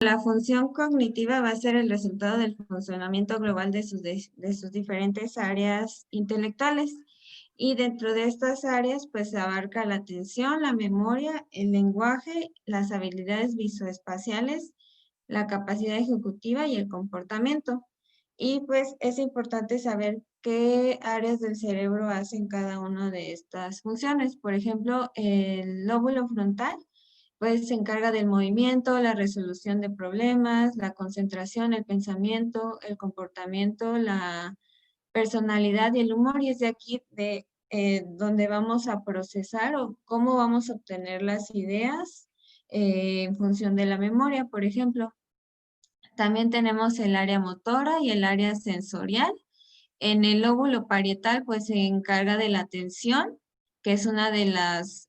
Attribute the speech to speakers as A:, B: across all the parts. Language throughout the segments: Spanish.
A: La función cognitiva va a ser el resultado del funcionamiento global de sus diferentes áreas intelectuales. Y dentro de estas áreas, pues abarca la atención, la memoria, el lenguaje, las habilidades visoespaciales, la capacidad ejecutiva y el comportamiento. Y pues es importante saber qué áreas del cerebro hacen cada una de estas funciones. Por ejemplo, el lóbulo frontal pues se encarga del movimiento, la resolución de problemas, la concentración, el pensamiento, el comportamiento, la personalidad y el humor. Y es de aquí donde vamos a procesar o cómo vamos a obtener las ideas en función de la memoria, por ejemplo. También tenemos el área motora y el área sensorial. En el lóbulo parietal, pues se encarga de la atención, que es una de las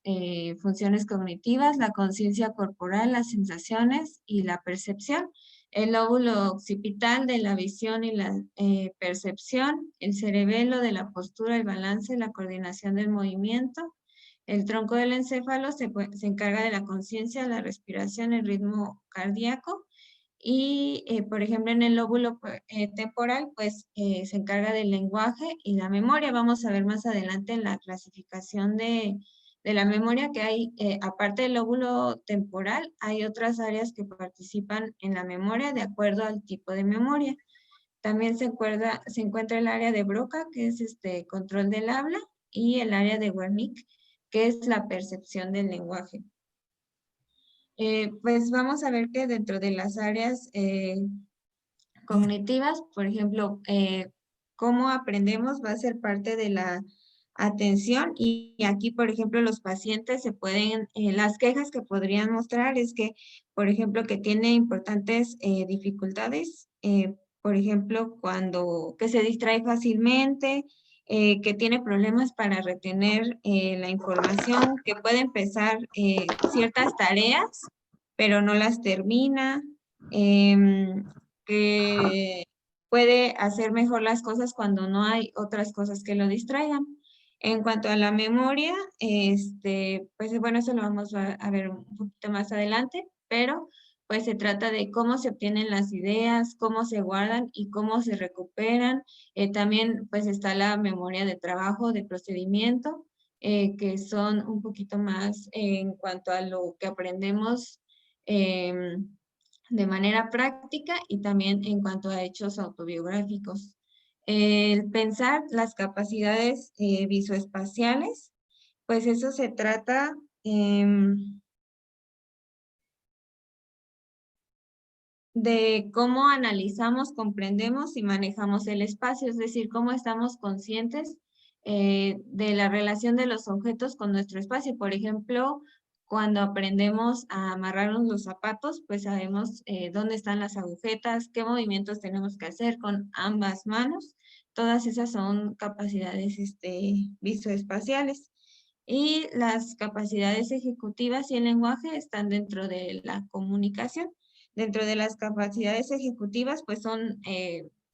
A: funciones cognitivas, la conciencia corporal, las sensaciones y la percepción. El lóbulo occipital de la visión y la percepción, el cerebelo de la postura, el balance, la coordinación del movimiento. El tronco del encéfalo se encarga de la conciencia, la respiración, el ritmo cardíaco. Y, por ejemplo, en el lóbulo temporal, pues se encarga del lenguaje y la memoria. Vamos a ver más adelante en la clasificación de la memoria que hay, aparte del lóbulo temporal, hay otras áreas que participan en la memoria de acuerdo al tipo de memoria. También se encuentra el área de Broca, que es control del habla, y el área de Wernicke, que es la percepción del lenguaje. Pues vamos a ver que dentro de las áreas cognitivas, por ejemplo, cómo aprendemos va a ser parte de la atención y aquí, por ejemplo, los pacientes se pueden, las quejas que podrían mostrar es que, por ejemplo, que tiene importantes dificultades, por ejemplo, que se distrae fácilmente, que tiene problemas para retener la información, que puede empezar ciertas tareas, pero no las termina, que puede hacer mejor las cosas cuando no hay otras cosas que lo distraigan. En cuanto a la memoria, pues bueno, eso lo vamos a ver un poquito más adelante, pero pues se trata de cómo se obtienen las ideas, cómo se guardan y cómo se recuperan. También pues está la memoria de trabajo, de procedimiento, que son un poquito más en cuanto a lo que aprendemos de manera práctica y también en cuanto a hechos autobiográficos. El pensar las capacidades visoespaciales, pues eso se trata de cómo analizamos, comprendemos y manejamos el espacio, es decir, cómo estamos conscientes de la relación de los objetos con nuestro espacio. Por ejemplo, cuando aprendemos a amarrarnos los zapatos, pues sabemos dónde están las agujetas, qué movimientos tenemos que hacer con ambas manos. Todas esas son capacidades visoespaciales. Y las capacidades ejecutivas y el lenguaje están dentro de la comunicación. Dentro de las capacidades ejecutivas, pues son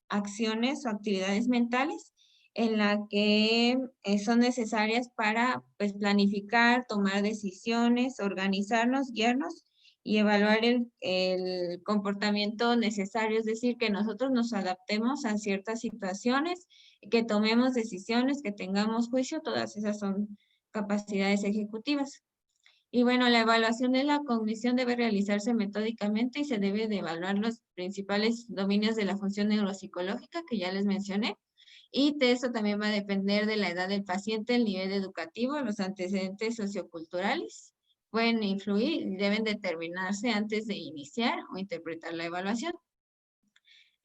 A: acciones o actividades mentales en las que son necesarias para pues, planificar, tomar decisiones, organizarnos, guiarnos y evaluar el comportamiento necesario, es decir, que nosotros nos adaptemos a ciertas situaciones, que tomemos decisiones, que tengamos juicio, todas esas son capacidades ejecutivas. Y bueno, la evaluación de la cognición debe realizarse metódicamente y se debe de evaluar los principales dominios de la función neuropsicológica que ya les mencioné. Y de eso también va a depender de la edad del paciente, el nivel educativo, los antecedentes socioculturales. Pueden influir y deben determinarse antes de iniciar o interpretar la evaluación.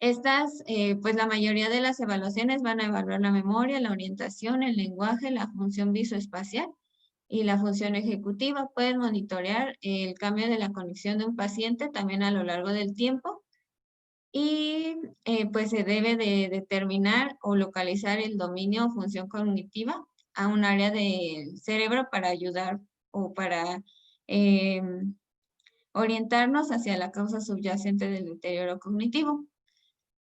A: Estas, pues la mayoría de las evaluaciones van a evaluar la memoria, la orientación, el lenguaje, la función visoespacial y la función ejecutiva. Pueden monitorear el cambio de la conexión de un paciente también a lo largo del tiempo y pues se debe de determinar o localizar el dominio o función cognitiva a un área del cerebro para ayudar o para orientarnos hacia la causa subyacente del deterioro cognitivo.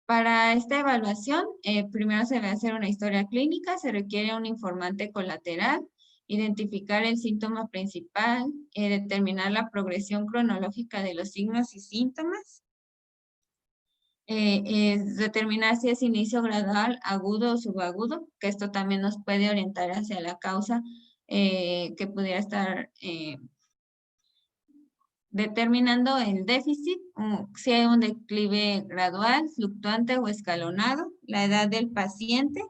A: Para esta evaluación, primero se va a hacer una historia clínica, se requiere un informante colateral identificar el síntoma principal, determinar la progresión cronológica de los signos y síntomas, determinar si es inicio gradual, agudo o subagudo, que esto también nos puede orientar hacia la causa que pudiera estar determinando el déficit, si hay un declive gradual, fluctuante o escalonado, la edad del paciente.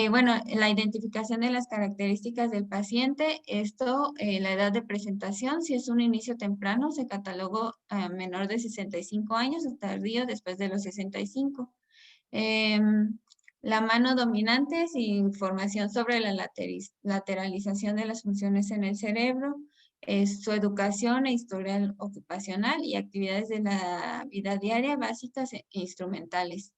A: Bueno, la identificación de las características del paciente, esto, la edad de presentación, si es un inicio temprano, se catalogó a menor de 65 años, hasta tardío después de los 65. La mano dominante es información sobre la lateralización de las funciones en el cerebro, su educación e historial ocupacional y actividades de la vida diaria básicas e instrumentales.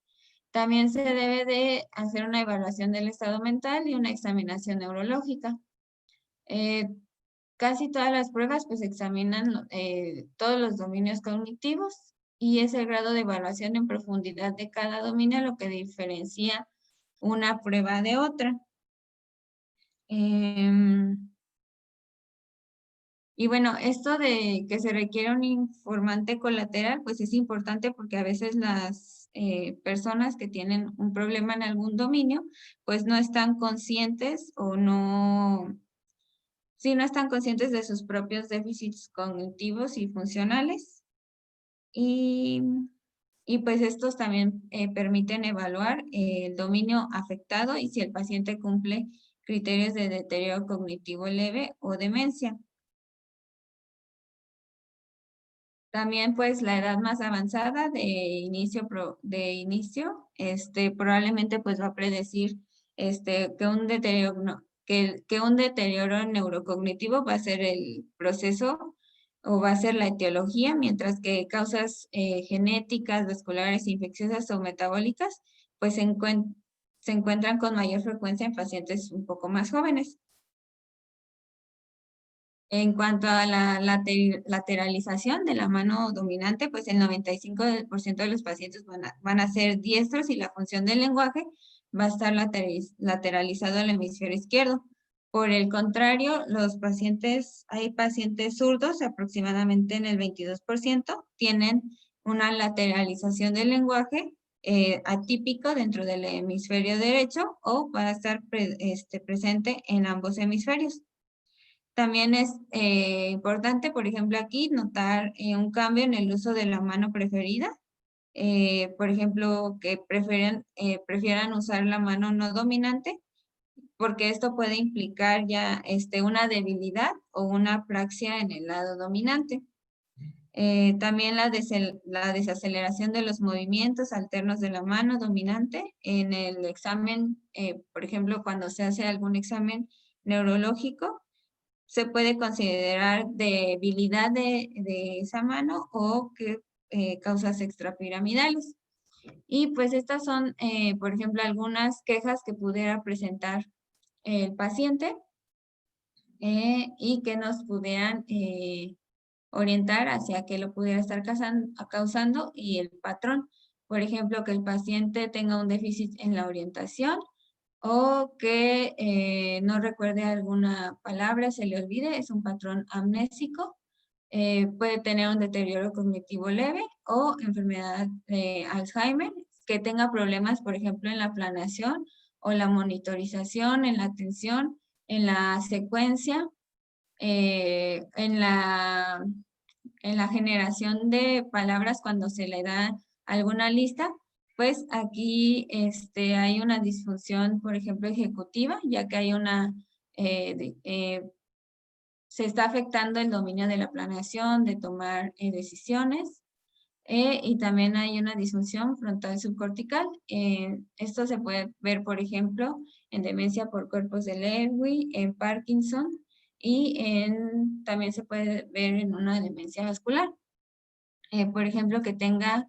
A: También se debe de hacer una evaluación del estado mental y una examinación neurológica. Casi todas las pruebas pues examinan todos los dominios cognitivos y es el grado de evaluación en profundidad de cada dominio lo que diferencia una prueba de otra. Y bueno, esto de que se requiere un informante colateral, pues es importante porque a veces las personas que tienen un problema en algún dominio, pues no están conscientes o no, sí, no están conscientes de sus propios déficits cognitivos y funcionales. Y, pues estos también permiten evaluar el dominio afectado y si el paciente cumple criterios de deterioro cognitivo leve o demencia. También pues la edad más avanzada de inicio, probablemente pues va a predecir que un deterioro, que un deterioro neurocognitivo va a ser el proceso o va a ser la etiología, mientras que causas genéticas, vasculares, infecciosas o metabólicas pues se encuentran con mayor frecuencia en pacientes un poco más jóvenes. En cuanto a la lateralización de la mano dominante, pues el 95% de los pacientes van a ser diestros y la función del lenguaje va a estar lateralizado al hemisferio izquierdo. Por el contrario, hay pacientes zurdos, aproximadamente en el 22%, tienen una lateralización del lenguaje atípico dentro del hemisferio derecho o va a estar presente en ambos hemisferios. También es importante, por ejemplo, aquí notar un cambio en el uso de la mano preferida. Por ejemplo, que prefieran usar la mano no dominante, porque esto puede implicar ya una debilidad o una apraxia en el lado dominante. También la desaceleración de los movimientos alternos de la mano dominante en el examen, por ejemplo, cuando se hace algún examen neurológico, se puede considerar debilidad de esa mano o que causas extrapiramidales. Y pues estas son, por ejemplo, algunas quejas que pudiera presentar el paciente y que nos pudieran orientar hacia qué lo pudiera estar causando y el patrón. Por ejemplo, que el paciente tenga un déficit en la orientación, o que no recuerde alguna palabra, se le olvide, es un patrón amnésico. Puede tener un deterioro cognitivo leve o enfermedad de Alzheimer, que tenga problemas, por ejemplo, en la planeación o la monitorización, en la atención, en la secuencia, en la generación de palabras cuando se le da alguna lista. Pues aquí hay una disfunción, por ejemplo, ejecutiva, ya que hay se está afectando el dominio de la planeación, de tomar decisiones, y también hay una disfunción frontal subcortical. Esto se puede ver, por ejemplo, en demencia por cuerpos de Lewy, en Parkinson, y también se puede ver en una demencia vascular. Por ejemplo, que tenga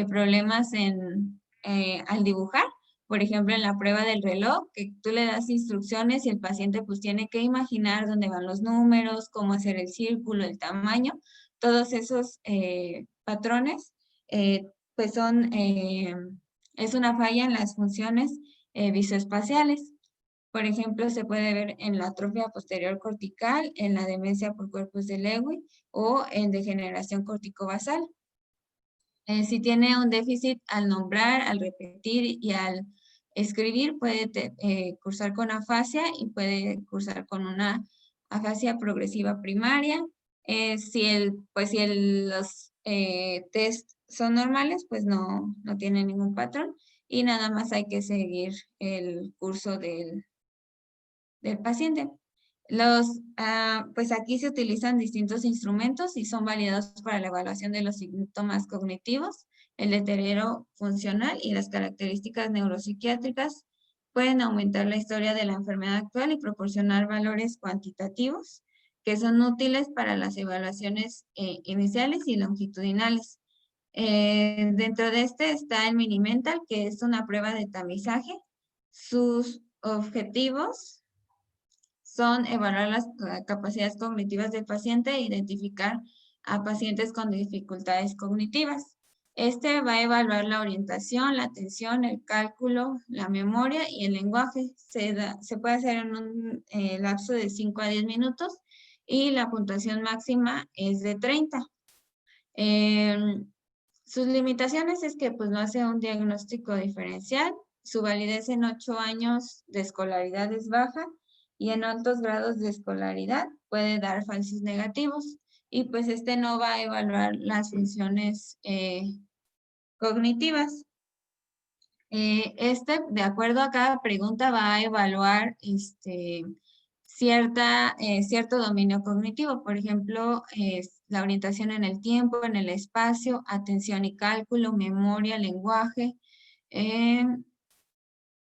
A: problemas al dibujar, por ejemplo, en la prueba del reloj, que tú le das instrucciones y el paciente pues tiene que imaginar dónde van los números, cómo hacer el círculo, el tamaño, todos esos patrones, pues es una falla en las funciones visoespaciales. Por ejemplo, se puede ver en la atrofia posterior cortical, en la demencia por corpus de Lewy o en degeneración corticobasal. Si tiene un déficit al nombrar, al repetir y al escribir, puede cursar con afasia y puede cursar con una afasia progresiva primaria. Si los test son normales, pues no tiene ningún patrón y nada más hay que seguir el curso del paciente. Pues aquí se utilizan distintos instrumentos y son validados para la evaluación de los síntomas cognitivos, el deterioro funcional y las características neuropsiquiátricas. Pueden aumentar la historia de la enfermedad actual y proporcionar valores cuantitativos que son útiles para las evaluaciones iniciales y longitudinales. Dentro de este está el Mini-Mental, que es una prueba de tamizaje. Sus objetivos son evaluar las capacidades cognitivas del paciente e identificar a pacientes con dificultades cognitivas. Este va a evaluar la orientación, la atención, el cálculo, la memoria y el lenguaje. Se puede hacer en un lapso de 5 a 10 minutos y la puntuación máxima es de 30. Sus limitaciones es que pues, no hace un diagnóstico diferencial, su validez en 8 años de escolaridad es baja y en altos grados de escolaridad puede dar falsos negativos y pues este no va a evaluar las funciones cognitivas. De acuerdo a cada pregunta, va a evaluar cierto dominio cognitivo. Por ejemplo, la orientación en el tiempo, en el espacio, atención y cálculo, memoria, lenguaje,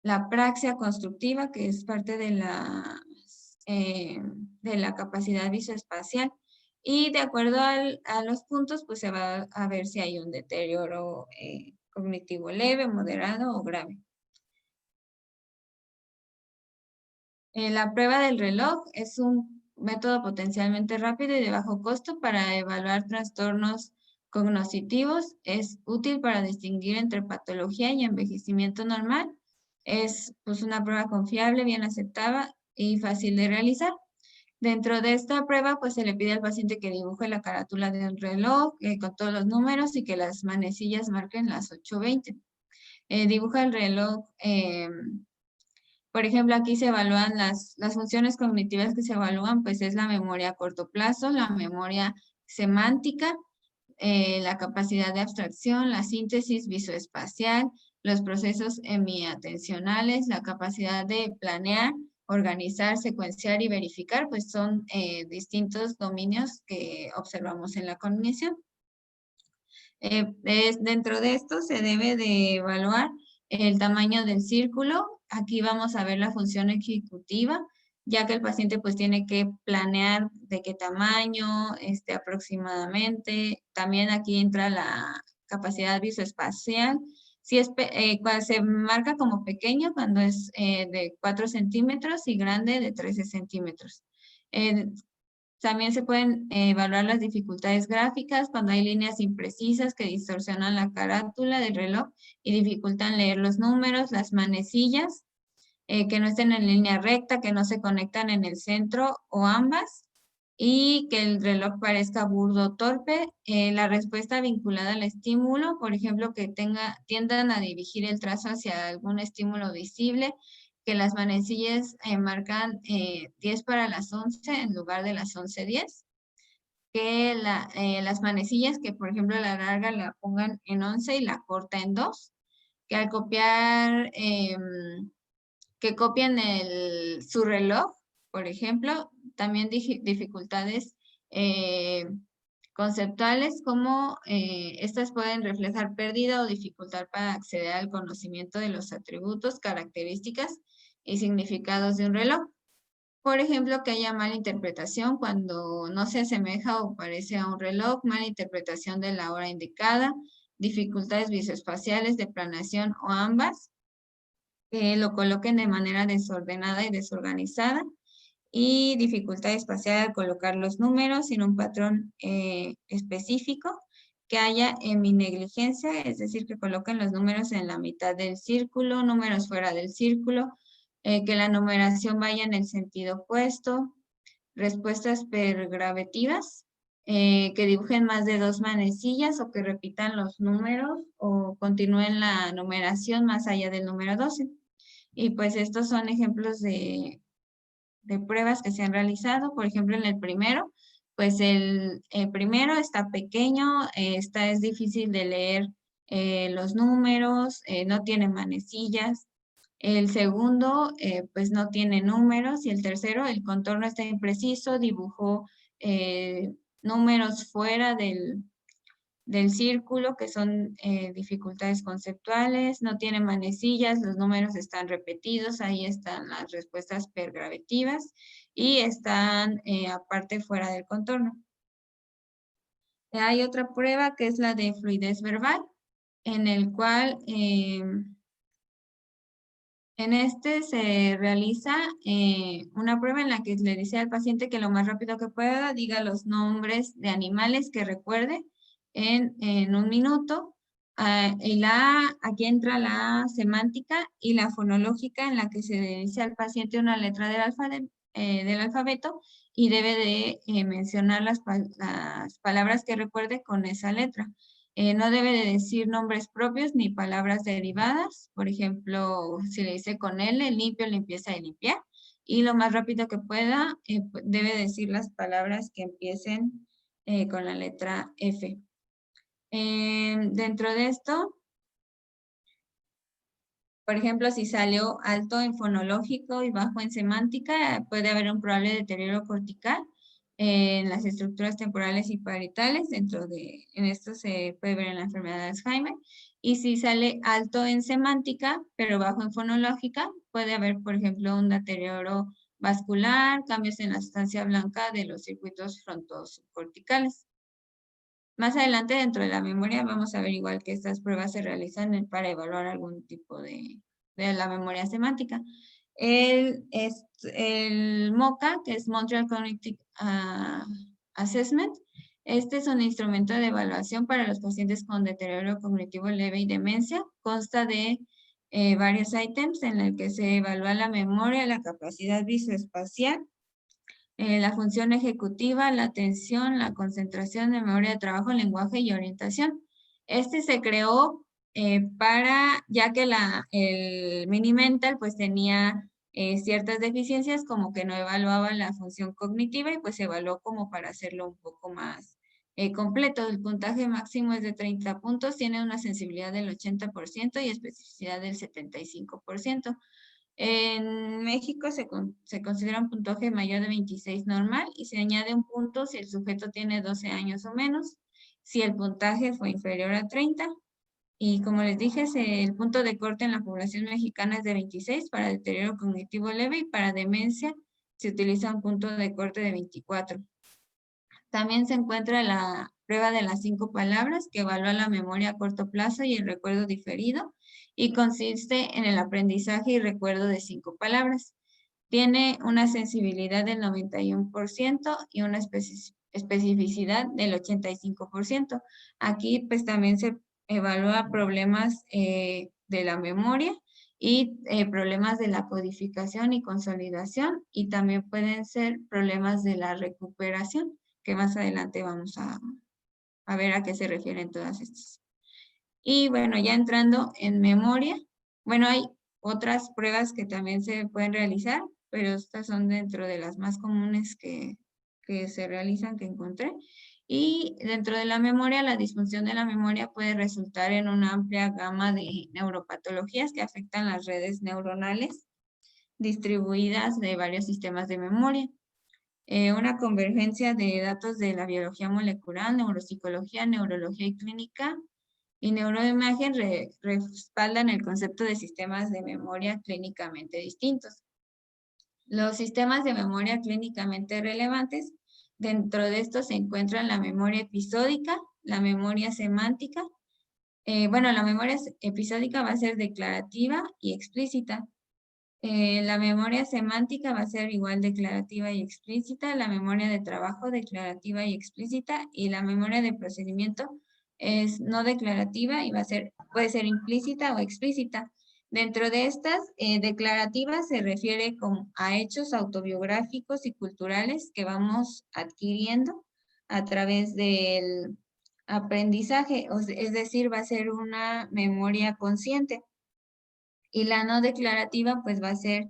A: la praxia constructiva, que es parte de la capacidad visoespacial. Y de acuerdo a los puntos, pues se va a ver si hay un deterioro cognitivo leve, moderado o grave. La prueba del reloj es un método potencialmente rápido y de bajo costo para evaluar trastornos cognitivos. Es útil para distinguir entre patología y envejecimiento normal. Es pues, una prueba confiable, bien aceptada y fácil de realizar. Dentro de esta prueba, pues se le pide al paciente que dibuje la carátula del reloj con todos los números y que las manecillas marquen las 8:20. Dibuja el reloj. Por ejemplo, aquí se evalúan las funciones cognitivas que se evalúan, pues es la memoria a corto plazo, la memoria semántica, la capacidad de abstracción, la síntesis visoespacial, los procesos hemiatencionales, la capacidad de planear, organizar, secuenciar y verificar, pues son distintos dominios que observamos en la cognición. Dentro de esto se debe de evaluar el tamaño del círculo. Aquí vamos a ver la función ejecutiva, ya que el paciente pues tiene que planear de qué tamaño, aproximadamente. También aquí entra la capacidad visoespacial. Cuando se marca como pequeño cuando es de 4 centímetros y grande de 13 centímetros. También se pueden evaluar las dificultades gráficas cuando hay líneas imprecisas que distorsionan la carátula del reloj y dificultan leer los números, las manecillas que no estén en línea recta, que no se conectan en el centro o ambas y que el reloj parezca burdo o torpe. La respuesta vinculada al estímulo, por ejemplo, que tiendan a dirigir el trazo hacia algún estímulo visible, que las manecillas marcan 10 para las 11 en lugar de las 11:10, que las manecillas que por ejemplo la larga la pongan en 11 y la corta en 2, que al copiar, que copien su reloj, por ejemplo, también dificultades conceptuales como estas pueden reflejar pérdida o dificultad para acceder al conocimiento de los atributos, características y significados de un reloj. Por ejemplo, que haya mala interpretación cuando no se asemeja o parece a un reloj, mala interpretación de la hora indicada, dificultades visoespaciales de planeación o ambas, que lo coloquen de manera desordenada y desorganizada, y dificultad espacial al colocar los números sin un patrón específico, que haya heminegligencia, es decir, que coloquen los números en la mitad del círculo, números fuera del círculo, que la numeración vaya en el sentido opuesto, respuestas pergravetivas, que dibujen más de 2 manecillas o que repitan los números o continúen la numeración más allá del número 12. Y pues estos son ejemplos de pruebas que se han realizado. Por ejemplo, en el primero, pues el primero está pequeño, es difícil de leer los números, no tiene manecillas. El segundo, pues no tiene números. Y el tercero, el contorno está impreciso, dibujó números fuera del círculo, que son dificultades conceptuales, no tiene manecillas, los números están repetidos, ahí están las respuestas pergravetivas y están aparte fuera del contorno. Hay otra prueba que es la de fluidez verbal, en el cual en este se realiza una prueba en la que le dice al paciente que lo más rápido que pueda diga los nombres de animales que recuerde en un minuto. Aquí entra la semántica y la fonológica, en la que se le dice al paciente una letra del alfabeto y debe de mencionar las palabras que recuerde con esa letra. No debe de decir nombres propios ni palabras derivadas. Por ejemplo, si le dice con L, limpio, limpieza y limpiar. Y lo más rápido que pueda, debe decir las palabras que empiecen con la letra F. Dentro de esto, por ejemplo, si salió alto en fonológico y bajo en semántica, puede haber un probable deterioro cortical en las estructuras temporales y parietales. En esto se puede ver en la enfermedad de Alzheimer. Y si sale alto en semántica, pero bajo en fonológica, puede haber, por ejemplo, un deterioro vascular, cambios en la sustancia blanca de los circuitos frontosubcorticales. Más adelante, dentro de la memoria, vamos a ver igual que estas pruebas se realizan para evaluar algún tipo de la memoria semántica. El MoCA, que es Montreal Cognitive Assessment, este es un instrumento de evaluación para los pacientes con deterioro cognitivo leve y demencia. Consta de varios ítems en el que se evalúa la memoria, la capacidad visoespacial, la función ejecutiva, la atención, la concentración, de memoria de trabajo, lenguaje y orientación. Este se creó ya que el Mini-Mental pues tenía ciertas deficiencias, como que no evaluaba la función cognitiva, y pues se evaluó como para hacerlo un poco más completo. El puntaje máximo es de 30 puntos, tiene una sensibilidad del 80% y especificidad del 75%. En México se considera un puntaje mayor de 26 normal y se añade un punto si el sujeto tiene 12 años o menos, si el puntaje fue inferior a 30. Y como les dije, el punto de corte en la población mexicana es de 26 para deterioro cognitivo leve, y para demencia se utiliza un punto de corte de 24. También se encuentra la prueba de las 5 palabras, que evalúa la memoria a corto plazo y el recuerdo diferido, y consiste en el aprendizaje y recuerdo de 5 palabras. Tiene una sensibilidad del 91% y una especificidad del 85%. Aquí pues también se evalúa problemas de la memoria y problemas de la codificación y consolidación, y también pueden ser problemas de la recuperación, que más adelante vamos a ver a qué se refieren todas estas. Y bueno, ya entrando en memoria, bueno, hay otras pruebas que también se pueden realizar, pero estas son dentro de las más comunes que se realizan, que encontré. Y dentro de la memoria, la disfunción de la memoria puede resultar en una amplia gama de neuropatologías que afectan las redes neuronales distribuidas de varios sistemas de memoria. Una convergencia de datos de la biología molecular, neuropsicología, neurología y clínica y neuroimagen respaldan el concepto de sistemas de memoria clínicamente distintos. Los sistemas de memoria clínicamente relevantes, dentro de estos se encuentran la memoria episódica, la memoria semántica. La memoria episódica va a ser declarativa y explícita. La memoria semántica va a ser igual declarativa y explícita, la memoria de trabajo declarativa y explícita, y la memoria de procedimiento es no declarativa y puede ser implícita o explícita. Dentro de estas, declarativas se refiere a hechos autobiográficos y culturales que vamos adquiriendo a través del aprendizaje, es decir, va a ser una memoria consciente. Y la no declarativa pues va a ser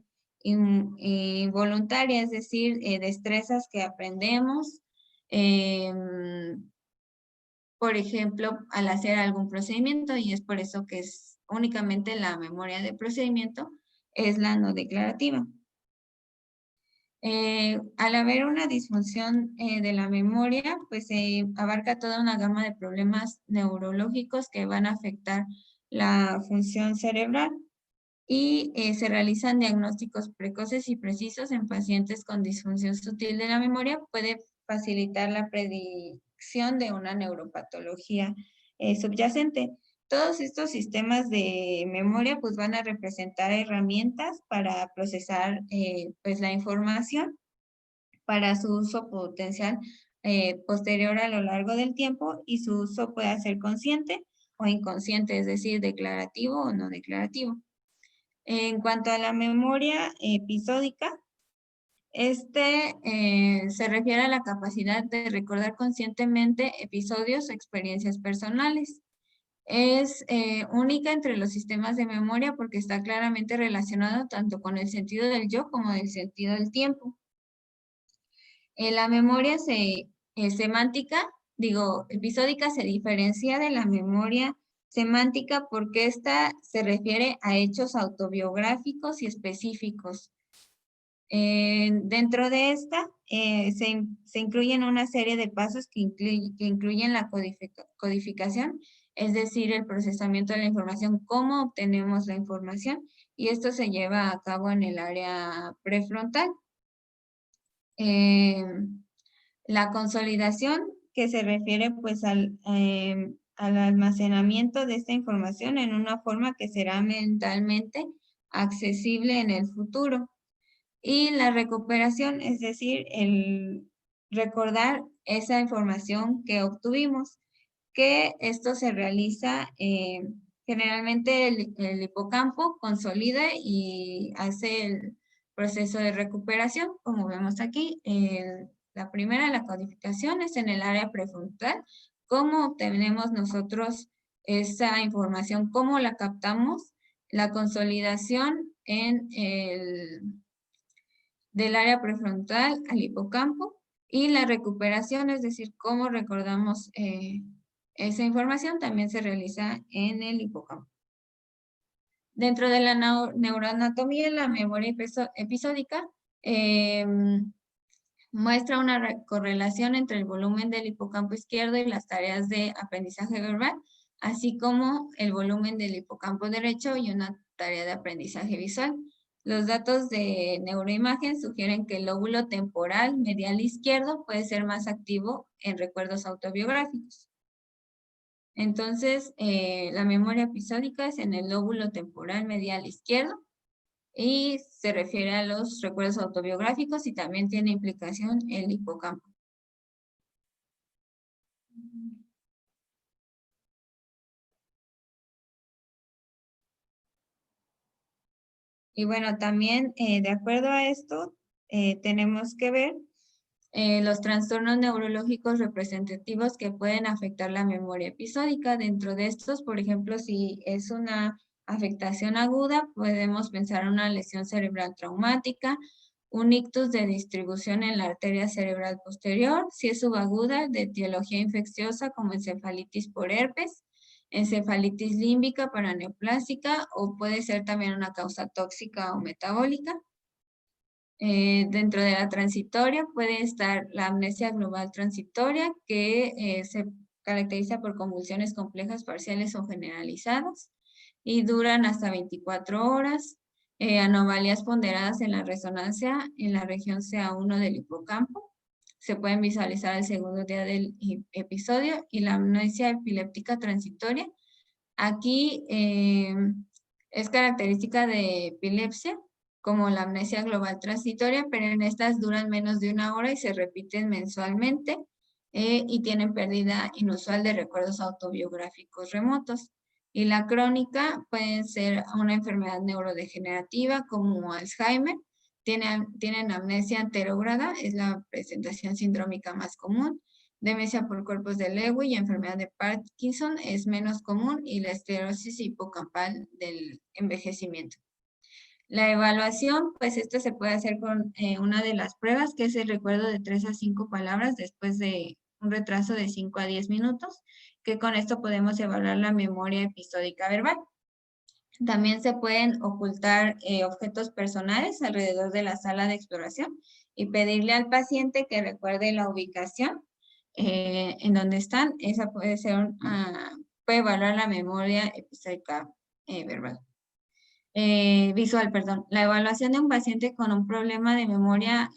A: voluntaria, es decir, destrezas que aprendemos, por ejemplo, al hacer algún procedimiento, y es por eso que es únicamente la memoria de procedimiento, es la no declarativa. Al haber una disfunción de la memoria, pues se abarca toda una gama de problemas neurológicos que van a afectar la función cerebral y se realizan diagnósticos precoces y precisos en pacientes con disfunción sutil de la memoria. Puede facilitar la predicción de una neuropatología subyacente. Todos estos sistemas de memoria pues van a representar herramientas para procesar pues la información para su uso potencial posterior a lo largo del tiempo, y su uso puede ser consciente o inconsciente, es decir, declarativo o no declarativo. En cuanto a la memoria episódica, se refiere a la capacidad de recordar conscientemente episodios o experiencias personales. Es única entre los sistemas de memoria porque está claramente relacionado tanto con el sentido del yo como del sentido del tiempo. La memoria episódica se diferencia de la memoria semántica porque esta se refiere a hechos autobiográficos y específicos. Dentro de esta se incluyen una serie de pasos que incluyen la codificación, es decir, el procesamiento de la información, cómo obtenemos la información, y esto se lleva a cabo en el área prefrontal. La consolidación, que se refiere pues al almacenamiento de esta información en una forma que será mentalmente accesible en el futuro. Y la recuperación, es decir, el recordar esa información que obtuvimos, que esto se realiza generalmente el hipocampo consolida y hace el proceso de recuperación, como vemos aquí. La primera, la codificación, es en el área prefrontal. ¿Cómo obtenemos nosotros esa información? ¿Cómo la captamos? La consolidación del área prefrontal al hipocampo, y la recuperación, es decir, cómo recordamos esa información, también se realiza en el hipocampo. Dentro de la neuroanatomía, la memoria episódica muestra una correlación entre el volumen del hipocampo izquierdo y las tareas de aprendizaje verbal, así como el volumen del hipocampo derecho y una tarea de aprendizaje visual. Los datos de neuroimagen sugieren que el lóbulo temporal medial izquierdo puede ser más activo en recuerdos autobiográficos. Entonces, la memoria episódica es en el lóbulo temporal medial izquierdo y se refiere a los recuerdos autobiográficos, y también tiene implicación el hipocampo. Y bueno, también de acuerdo a esto, tenemos que ver los trastornos neurológicos representativos que pueden afectar la memoria episódica. Dentro de estos, por ejemplo, si es una afectación aguda, podemos pensar en una lesión cerebral traumática, un ictus de distribución en la arteria cerebral posterior. Si es subaguda, de etiología infecciosa como encefalitis por herpes, encefalitis límbica paraneoplásica, o puede ser también una causa tóxica o metabólica. Dentro de la transitoria puede estar la amnesia global transitoria, que se caracteriza por convulsiones complejas parciales o generalizadas y duran hasta 24 horas. Anomalías ponderadas en la resonancia en la región CA1 del hipocampo. Se pueden visualizar el segundo día del episodio. Y la amnesia epiléptica transitoria. Aquí es característica de epilepsia, como la amnesia global transitoria, pero en estas duran menos de 1 hora y se repiten mensualmente y tienen pérdida inusual de recuerdos autobiográficos remotos. Y la crónica puede ser una enfermedad neurodegenerativa como Alzheimer. Tienen amnesia anterógrada, es la presentación sindrómica más común. Demencia por cuerpos de Lewy y enfermedad de Parkinson es menos común, y la esclerosis hipocampal del envejecimiento. La evaluación, pues esto se puede hacer con una de las pruebas, que es el recuerdo de 3 a 5 palabras después de un retraso de 5 a 10 minutos, que con esto podemos evaluar la memoria episódica verbal. También se pueden ocultar objetos personales alrededor de la sala de exploración y pedirle al paciente que recuerde la ubicación en donde están. Esa puede ser puede evaluar la memoria episódica verbal. Visual, perdón. La evaluación de un paciente con un problema de memoria,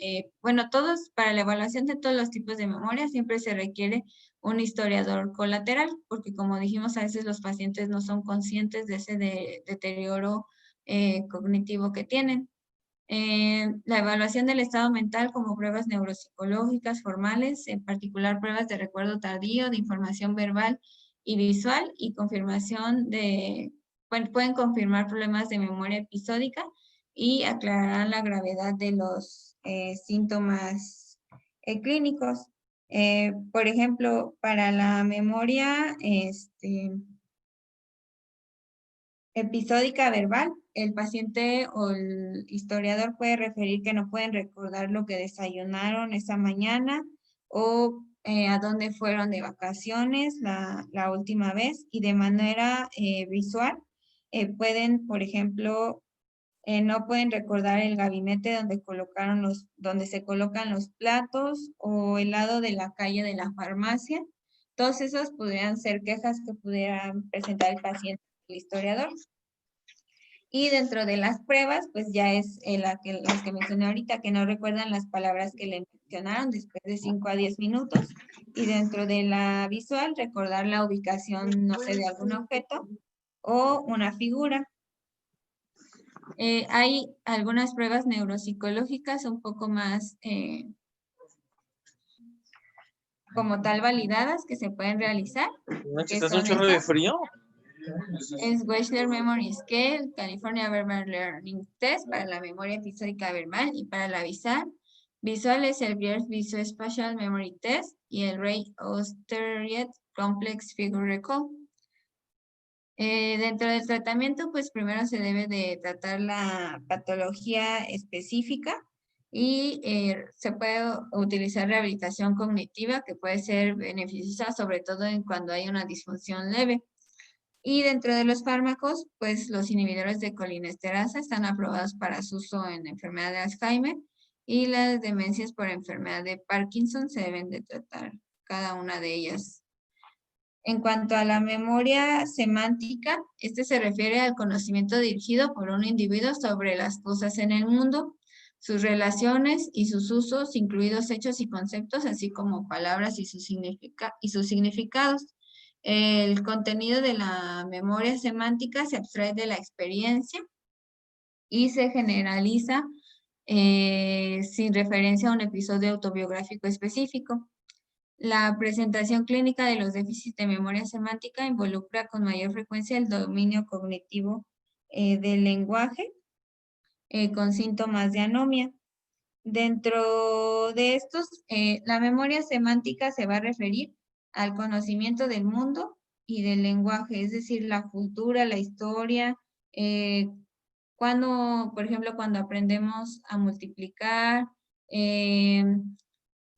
A: bueno, para la evaluación de todos los tipos de memoria siempre se requiere un historiador colateral, porque como dijimos, a veces los pacientes no son conscientes de ese deterioro cognitivo que tienen. La evaluación del estado mental como pruebas neuropsicológicas formales, en particular pruebas de recuerdo tardío, de información verbal y visual, y confirmación pueden confirmar problemas de memoria episódica y aclarar la gravedad de los síntomas clínicos. Por ejemplo, para la memoria episódica verbal, el paciente o el historiador puede referir que no pueden recordar lo que desayunaron esa mañana o a dónde fueron de vacaciones la última vez, y de manera visual pueden, por ejemplo, no pueden recordar el gabinete donde se colocan los platos o el lado de la calle de la farmacia. Todos esos podrían ser quejas que pudieran presentar el paciente al historiador. Y dentro de las pruebas, pues ya es las que mencioné ahorita, que no recuerdan las palabras que le mencionaron después de 5 a 10 minutos. Y dentro de la visual, recordar la ubicación, no sé, de algún objeto o una figura. Hay algunas pruebas neuropsicológicas un poco más como tal validadas que se pueden realizar.
B: ¿Estás un chorro de frío?
A: Es Wechsler Memory Scale, California Verbal Learning Test para la memoria episódica verbal, y para la visual es el Beers Visual-Spatial Memory Test y el Ray Osterried Complex Figure Recall. Dentro del tratamiento, pues primero se debe de tratar la patología específica y se puede utilizar rehabilitación cognitiva, que puede ser beneficiosa sobre todo cuando hay una disfunción leve. Y dentro de los fármacos, pues los inhibidores de colinesterasa están aprobados para su uso en enfermedad de Alzheimer, y las demencias por enfermedad de Parkinson se deben de tratar cada una de ellas. En cuanto a la memoria semántica, este se refiere al conocimiento dirigido por un individuo sobre las cosas en el mundo, sus relaciones y sus usos, incluidos hechos y conceptos, así como palabras y sus significados. El contenido de la memoria semántica se abstrae de la experiencia y se generaliza sin referencia a un episodio autobiográfico específico. La presentación clínica de los déficits de memoria semántica involucra con mayor frecuencia el dominio cognitivo del lenguaje con síntomas de anomia. Dentro de estos, la memoria semántica se va a referir al conocimiento del mundo y del lenguaje, es decir, la cultura, la historia. Por ejemplo, cuando aprendemos a multiplicar,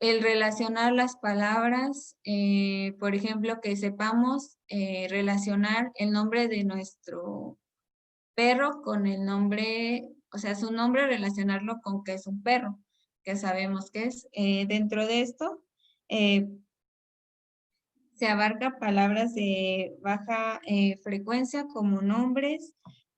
A: el relacionar las palabras, por ejemplo, que sepamos relacionar el nombre de nuestro perro con el nombre, o sea, su nombre, relacionarlo con que es un perro, que sabemos que es. Dentro de esto, se abarca palabras de baja frecuencia como nombres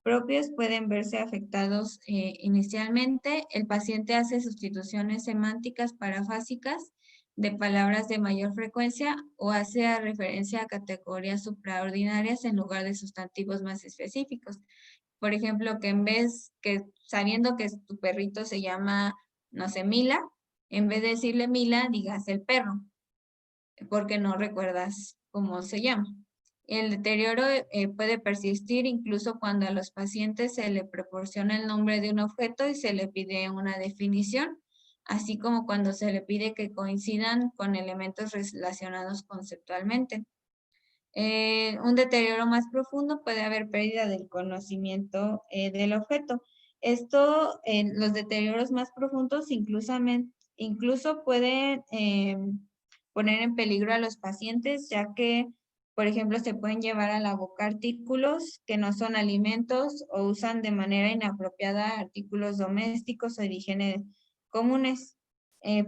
A: propios pueden verse afectados inicialmente. El paciente hace sustituciones semánticas parafásicas de palabras de mayor frecuencia o hace referencia a categorías supraordinarias en lugar de sustantivos más específicos. Por ejemplo, que sabiendo que tu perrito se llama, no sé, Mila, en vez de decirle Mila, digas el perro, porque no recuerdas cómo se llama. El deterioro puede persistir incluso cuando a los pacientes se le proporciona el nombre de un objeto y se le pide una definición, así como cuando se le pide que coincidan con elementos relacionados conceptualmente. Un deterioro más profundo puede haber pérdida del conocimiento del objeto. Esto, los deterioros más profundos incluso pueden poner en peligro a los pacientes, ya que, por ejemplo, se pueden llevar a la boca artículos que no son alimentos o usan de manera inapropiada artículos domésticos o de higiene comunes.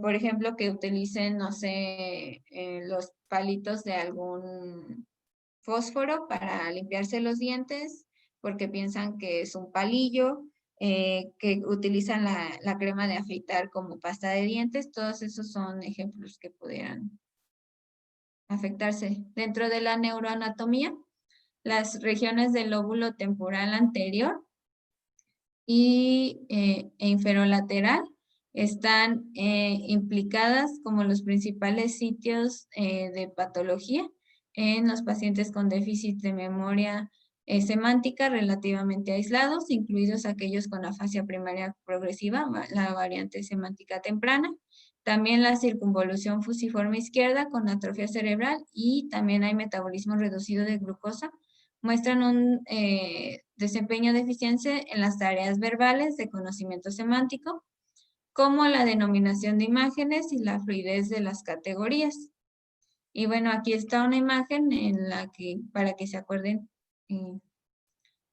A: Por ejemplo, que utilicen, no sé, los palitos de algún fósforo para limpiarse los dientes porque piensan que es un palillo, que utilizan la crema de afeitar como pasta de dientes. Todos esos son ejemplos que pudieran afectarse. Dentro de la neuroanatomía, las regiones del lóbulo temporal anterior e inferolateral están implicadas como los principales sitios de patología en los pacientes con déficit de memoria semántica relativamente aislados, incluidos aquellos con afasia primaria progresiva, la variante semántica temprana, también la circunvolución fusiforme izquierda con atrofia cerebral y también hay metabolismo reducido de glucosa. Muestran un desempeño deficiente en las tareas verbales de conocimiento semántico, como la denominación de imágenes y la fluidez de las categorías. Y bueno, aquí está una imagen en la que, para que se acuerden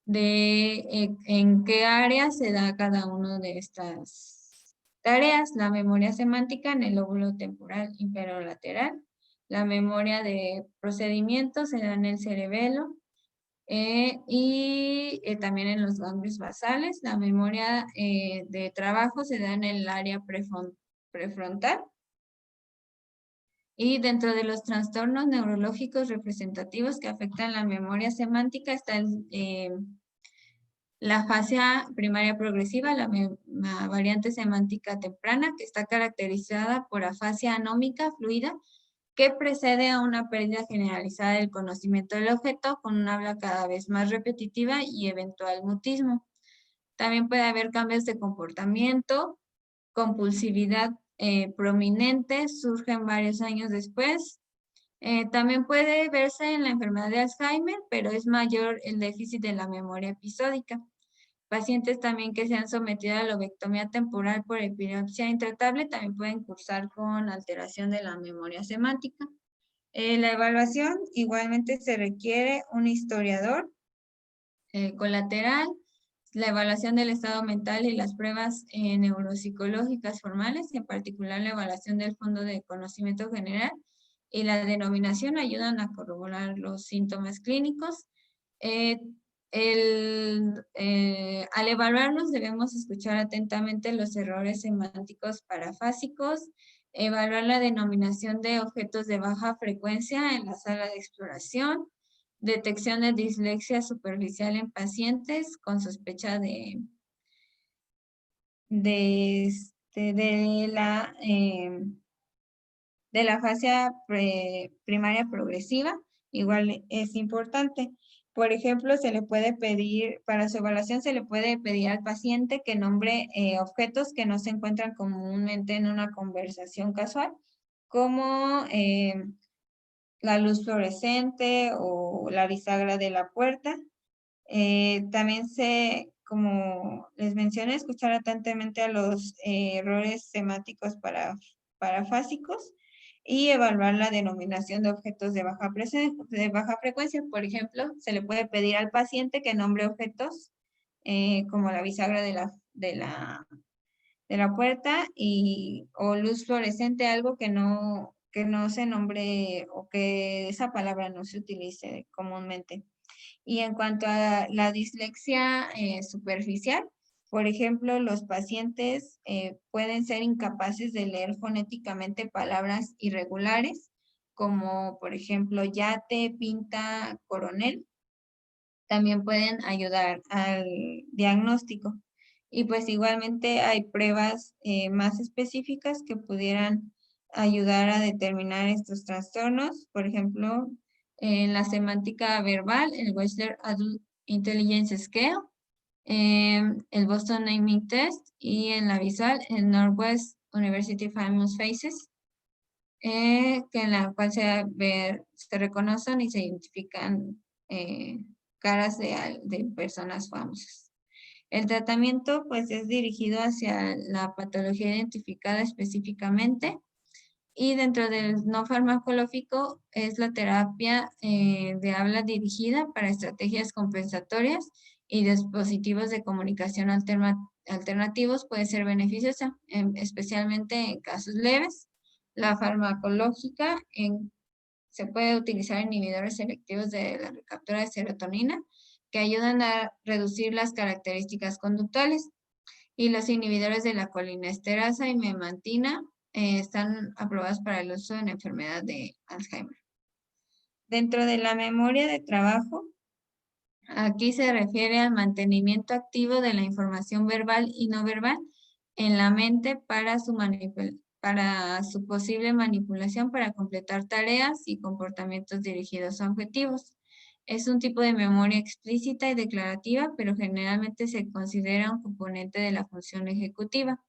A: de en qué área se da cada una de estas tareas. La memoria semántica en el lóbulo temporal inferolateral, la memoria de procedimientos se da en el cerebelo, y también en los ganglios basales. La memoria de trabajo se da en el área prefrontal. Y dentro de los trastornos neurológicos representativos que afectan la memoria semántica está la afasia primaria progresiva, la variante semántica temprana, que está caracterizada por afasia anómica fluida, que precede a una pérdida generalizada del conocimiento del objeto con un habla cada vez más repetitiva y eventual mutismo. También puede haber cambios de comportamiento, compulsividad prominente, surgen varios años después. También puede verse en la enfermedad de Alzheimer, pero es mayor el déficit de la memoria episódica. Pacientes también que se han sometido a lobectomía temporal por epilepsia intratable también pueden cursar con alteración de la memoria semántica. La evaluación igualmente se requiere un historiador colateral, la evaluación del estado mental y las pruebas neuropsicológicas formales, en particular la evaluación del Fondo de Conocimiento General y la denominación ayudan a corroborar los síntomas clínicos. Al evaluarlos debemos escuchar atentamente los errores semánticos parafásicos, evaluar la denominación de objetos de baja frecuencia en la sala de exploración, detección de dislexia superficial en pacientes con sospecha de la afasia primaria progresiva, igual es importante. Por ejemplo, se le puede pedir, para su evaluación se le puede pedir al paciente que nombre objetos que no se encuentran comúnmente en una conversación casual, como la luz fluorescente o la bisagra de la puerta. También como les mencioné, escuchar atentamente a los errores semánticos parafásicos y evaluar la denominación de objetos de baja frecuencia. Por ejemplo, se le puede pedir al paciente que nombre objetos como la bisagra de la puerta o luz fluorescente, algo que no se nombre o que esa palabra no se utilice comúnmente. Y en cuanto a la dislexia superficial, por ejemplo, los pacientes pueden ser incapaces de leer fonéticamente palabras irregulares, como por ejemplo yate, pinta, coronel. También pueden ayudar al diagnóstico. Y pues igualmente hay pruebas más específicas que pudieran ayudar a determinar estos trastornos. Por ejemplo, En la semántica verbal, el Wechsler Adult Intelligence Scale, el Boston Naming Test, y en la visual, el Northwest University Famous Faces, que en la cual se reconocen y se identifican caras de personas famosas. El tratamiento pues es dirigido hacia la patología identificada específicamente, y dentro del no farmacológico es la terapia de habla dirigida para estrategias compensatorias y dispositivos de comunicación alternativos puede ser beneficiosa, especialmente en casos leves. La farmacológica se puede utilizar inhibidores selectivos de la recaptura de serotonina que ayudan a reducir las características conductuales, y los inhibidores de la colinesterasa y memantina están aprobados para el uso en enfermedad de Alzheimer. Dentro de la memoria de trabajo, aquí se refiere al mantenimiento activo de la información verbal y no verbal en la mente para su posible manipulación para completar tareas y comportamientos dirigidos a objetivos. Es un tipo de memoria explícita y declarativa, pero generalmente se considera un componente de la función ejecutiva.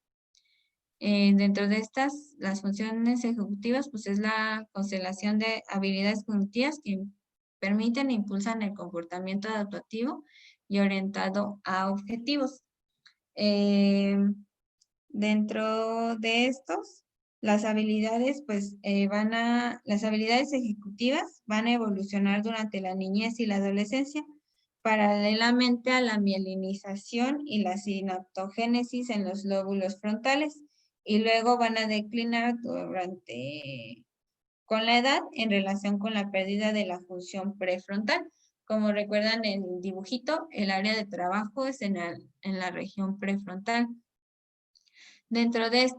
A: Dentro de estas, las funciones ejecutivas, pues es la constelación de habilidades cognitivas que permiten e impulsan el comportamiento adaptativo y orientado a objetivos. Dentro de estos, las habilidades, las habilidades ejecutivas van a evolucionar durante la niñez y la adolescencia, paralelamente a la mielinización y la sinaptogénesis en los lóbulos frontales, y luego van a declinar con la edad en relación con la pérdida de la función prefrontal. Como recuerdan en el dibujito, el área de trabajo es en la región prefrontal. Dentro de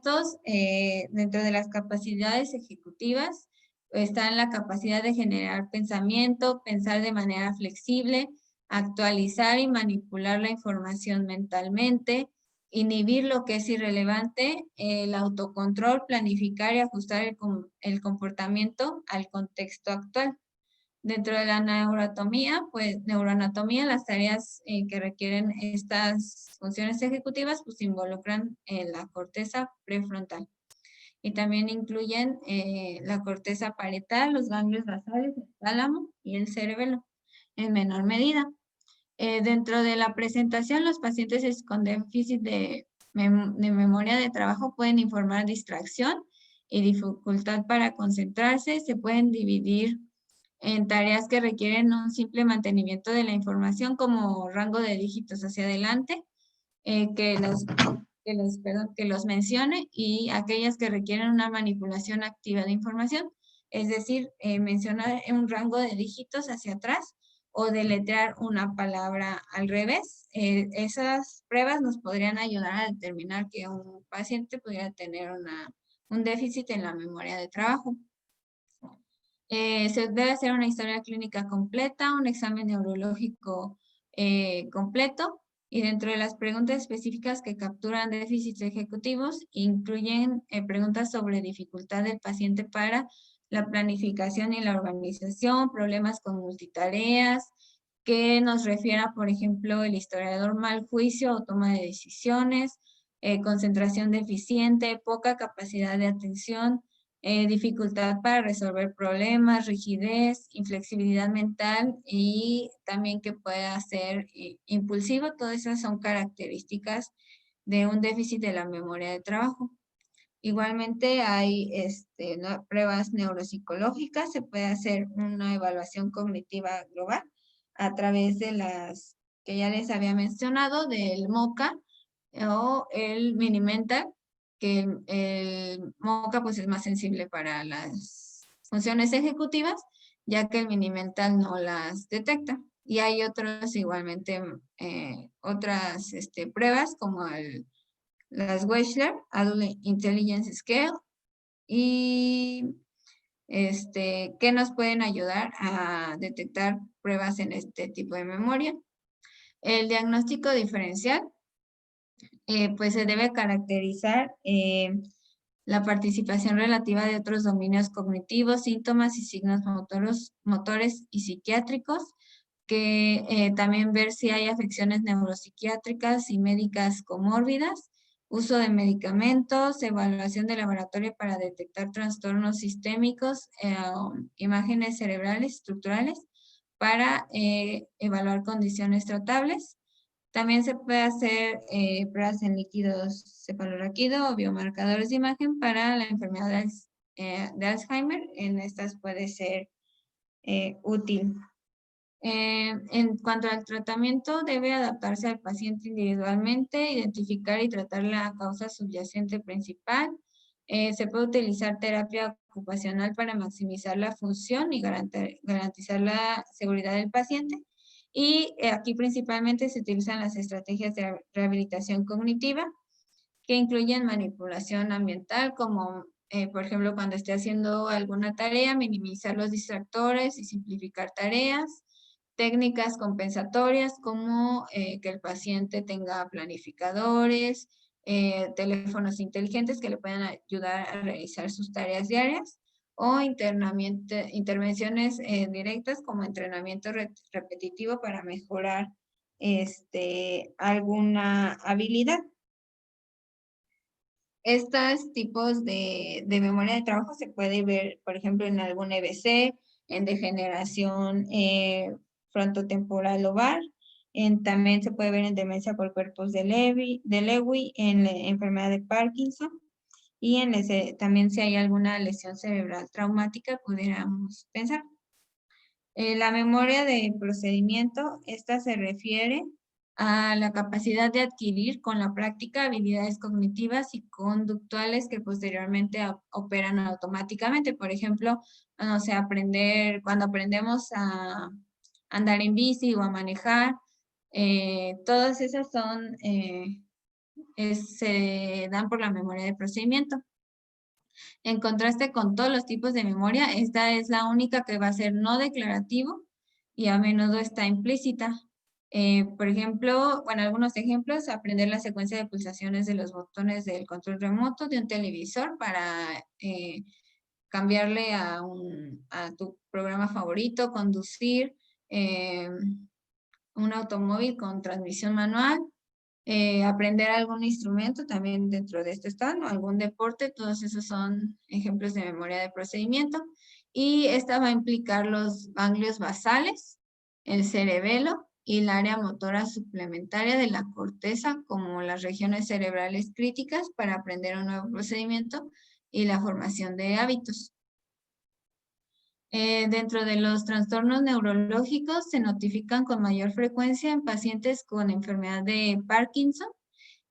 A: dentro de las capacidades ejecutivas, está la capacidad de generar pensamiento, pensar de manera flexible, actualizar y manipular la información mentalmente, inhibir lo que es irrelevante, el autocontrol, planificar y ajustar el comportamiento al contexto actual. Dentro de la neuroanatomía, las tareas que requieren estas funciones ejecutivas pues involucran la corteza prefrontal, y también incluyen la corteza parietal, los ganglios basales, el tálamo y el cerebelo en menor medida. Dentro de la presentación, los pacientes con déficit de memoria de trabajo pueden informar distracción y dificultad para concentrarse. Se pueden dividir en tareas que requieren un simple mantenimiento de la información, como rango de dígitos hacia adelante, que los mencione, y aquellas que requieren una manipulación activa de información, es decir, mencionar un rango de dígitos hacia atrás o deletrear una palabra al revés. Esas pruebas nos podrían ayudar a determinar que un paciente pudiera tener un déficit en la memoria de trabajo. Se debe hacer una historia clínica completa, un examen neurológico completo, y dentro de las preguntas específicas que capturan déficits ejecutivos, incluyen preguntas sobre dificultad del paciente para la planificación y la organización, problemas con multitareas, que nos refiera, por ejemplo, el historiador, mal juicio o toma de decisiones, concentración deficiente, poca capacidad de atención, dificultad para resolver problemas, rigidez, inflexibilidad mental, y también que pueda ser impulsivo. Todas esas son características de un déficit de la memoria de trabajo. Igualmente hay pruebas neuropsicológicas. Se puede hacer una evaluación cognitiva global a través de las que ya les había mencionado, del MoCA o el Mini-Mental, que el MoCA pues es más sensible para las funciones ejecutivas, ya que el Mini-Mental no las detecta. Y hay otros igualmente, otras pruebas como las Wechsler Adult Intelligence Scale, y que nos pueden ayudar a detectar pruebas en este tipo de memoria. El diagnóstico diferencial pues se debe caracterizar la participación relativa de otros dominios cognitivos, síntomas y signos motores y psiquiátricos, que también ver si hay afecciones neuropsiquiátricas y médicas comórbidas, uso de medicamentos, evaluación de laboratorio para detectar trastornos sistémicos, imágenes cerebrales estructurales para evaluar condiciones tratables. También se puede hacer pruebas en líquidos cefalorraquídeo o biomarcadores de imagen para la enfermedad de Alzheimer. En estas puede ser útil. En cuanto al tratamiento, debe adaptarse al paciente individualmente, identificar y tratar la causa subyacente principal. Se puede utilizar terapia ocupacional para maximizar la función y garantizar la seguridad del paciente. Y aquí principalmente se utilizan las estrategias de rehabilitación cognitiva, que incluyen manipulación ambiental, como por ejemplo cuando esté haciendo alguna tarea, minimizar los distractores y simplificar tareas. Técnicas compensatorias como que el paciente tenga planificadores, teléfonos inteligentes que le puedan ayudar a realizar sus tareas diarias, o intervenciones directas como entrenamiento repetitivo para mejorar alguna habilidad. Estos tipos de memoria de trabajo se puede ver, por ejemplo, en algún EBC, en degeneración frontotemporal lobar, también se puede ver en demencia por cuerpos de Lewy, en la enfermedad de Parkinson, y también si hay alguna lesión cerebral traumática, pudiéramos pensar. La memoria de procedimiento, esta se refiere a la capacidad de adquirir con la práctica habilidades cognitivas y conductuales que posteriormente operan automáticamente. Por ejemplo, no sé, cuando aprendemos a andar en bici o a manejar, todas esas se dan por la memoria de procedimiento. En contraste con todos los tipos de memoria, esta es la única que va a ser no declarativo y a menudo está implícita. Por ejemplo, bueno, algunos ejemplos: aprender la secuencia de pulsaciones de los botones del control remoto de un televisor para cambiarle a tu programa favorito, conducir un automóvil con transmisión manual, aprender algún instrumento, también dentro de esto están, o algún deporte. Todos esos son ejemplos de memoria de procedimiento. Y esta va a implicar los ganglios basales, el cerebelo y el área motora suplementaria de la corteza, como las regiones cerebrales críticas para aprender un nuevo procedimiento y la formación de hábitos. Dentro de los trastornos neurológicos se notifican con mayor frecuencia en pacientes con enfermedad de Parkinson,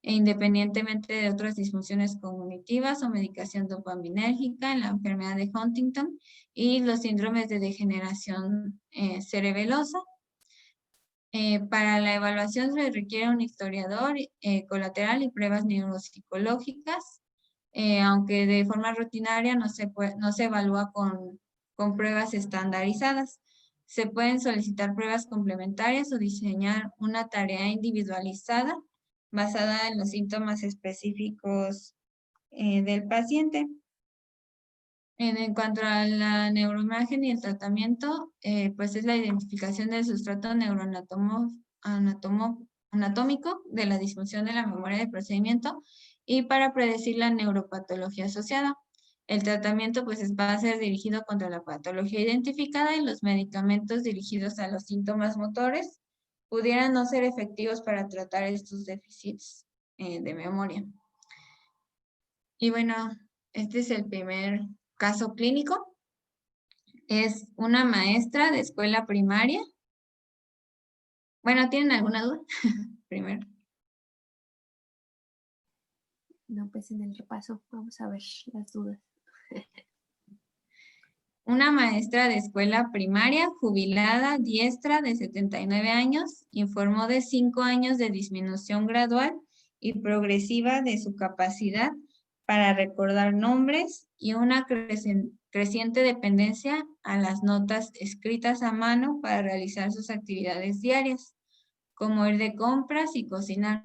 A: e independientemente de otras disfunciones cognitivas o medicación dopaminérgica, en la enfermedad de Huntington y los síndromes de degeneración cerebelosa. Para la evaluación se requiere un historiador colateral y pruebas neuropsicológicas, aunque de forma rutinaria no se evalúa con pruebas estandarizadas. Se pueden solicitar pruebas complementarias o diseñar una tarea individualizada basada en los síntomas específicos del paciente. En cuanto a la neuroimagen y el tratamiento, pues es la identificación del sustrato anatómico de la disfunción de la memoria de procedimiento y para predecir la neuropatología asociada. El tratamiento pues va a ser dirigido contra la patología identificada, y los medicamentos dirigidos a los síntomas motores pudieran no ser efectivos para tratar estos déficits de memoria. Y bueno, este es el primer caso clínico. Es una maestra de escuela primaria. Bueno, ¿tienen alguna duda? Primero.
C: No, pues en el repaso vamos a ver las dudas.
A: Una maestra de escuela primaria, jubilada, diestra, de 79 años, informó de 5 años de disminución gradual y progresiva de su capacidad para recordar nombres y una creciente dependencia a las notas escritas a mano para realizar sus actividades diarias, como ir de compras y cocinar.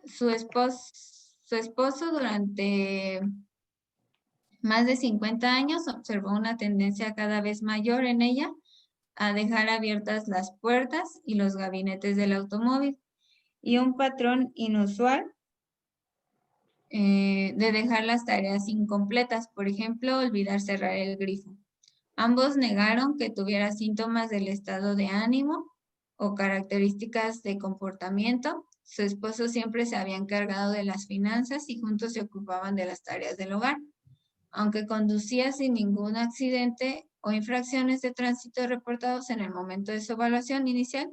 A: Su esposo Su esposo durante más de 50 años observó una tendencia cada vez mayor en ella a dejar abiertas las puertas y los gabinetes del automóvil y un patrón inusual de dejar las tareas incompletas, por ejemplo, olvidar cerrar el grifo. Ambos negaron que tuviera síntomas del estado de ánimo o características de comportamiento. Su esposo siempre se había encargado de las finanzas y juntos se ocupaban de las tareas del hogar. Aunque conducía sin ningún accidente o infracciones de tránsito reportados en el momento de su evaluación inicial,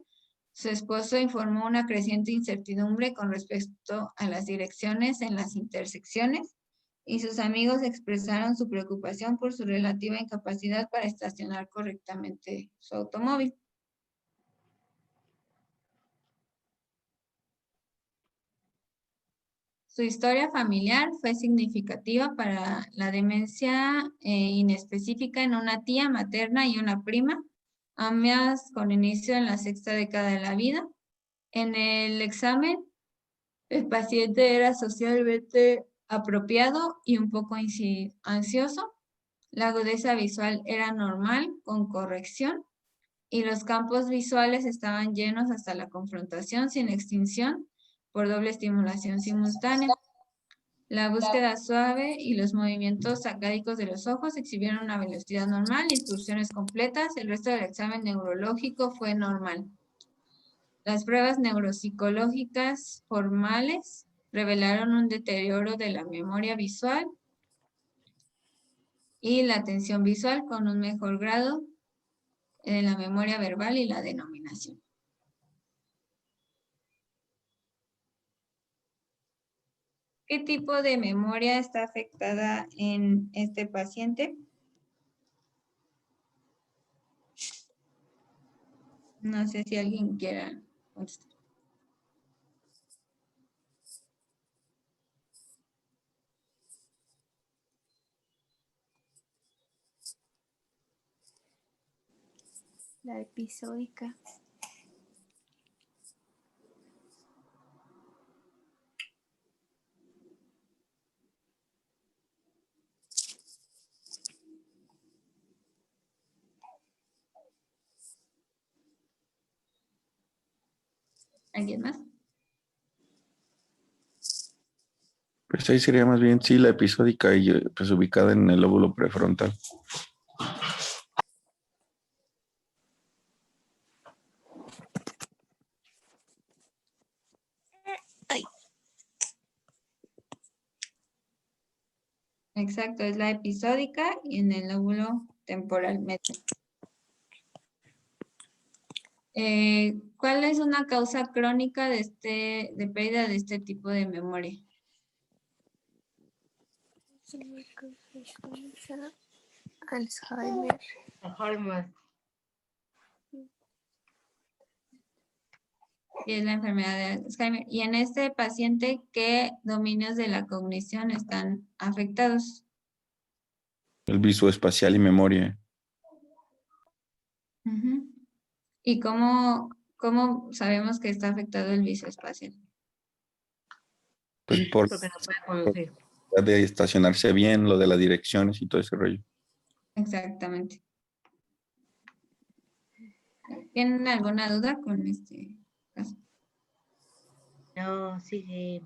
A: su esposo informó una creciente incertidumbre con respecto a las direcciones en las intersecciones y sus amigos expresaron su preocupación por su relativa incapacidad para estacionar correctamente su automóvil. Su historia familiar fue significativa para la demencia inespecífica en una tía materna y una prima, ambas con inicio en la sexta década de la vida. En el examen, el paciente era socialmente apropiado y un poco ansioso. La agudeza visual era normal, con corrección, y los campos visuales estaban llenos hasta la confrontación sin extinción por doble estimulación simultánea. La búsqueda suave y los movimientos sacádicos de los ojos exhibieron una velocidad normal, instrucciones completas. El resto del examen neurológico fue normal. Las pruebas neuropsicológicas formales revelaron un deterioro de la memoria visual y la atención visual con un mejor grado en la memoria verbal y la denominación. ¿Qué tipo de memoria está afectada en este paciente? No sé si alguien quiera contestar.
C: La episódica.
A: ¿Alguien más?
B: Pues ahí sería más bien, sí, la episódica y pues ubicada en el lóbulo prefrontal.
A: Exacto, es la episódica y en el lóbulo temporal medio. ¿Cuál es una causa crónica de pérdida de este tipo de memoria?
C: Alzheimer.
A: Y es la enfermedad de Alzheimer. Y en este paciente, ¿qué dominios de la cognición están afectados?
B: El visoespacial y memoria.
A: ¿Y cómo sabemos que está afectado el visoespacial?
B: Pues por
D: Porque no puede conducir.
B: de estacionarse bien, lo de las direcciones y todo ese rollo.
A: Exactamente. ¿Tienen alguna duda con este caso?
D: No, sí.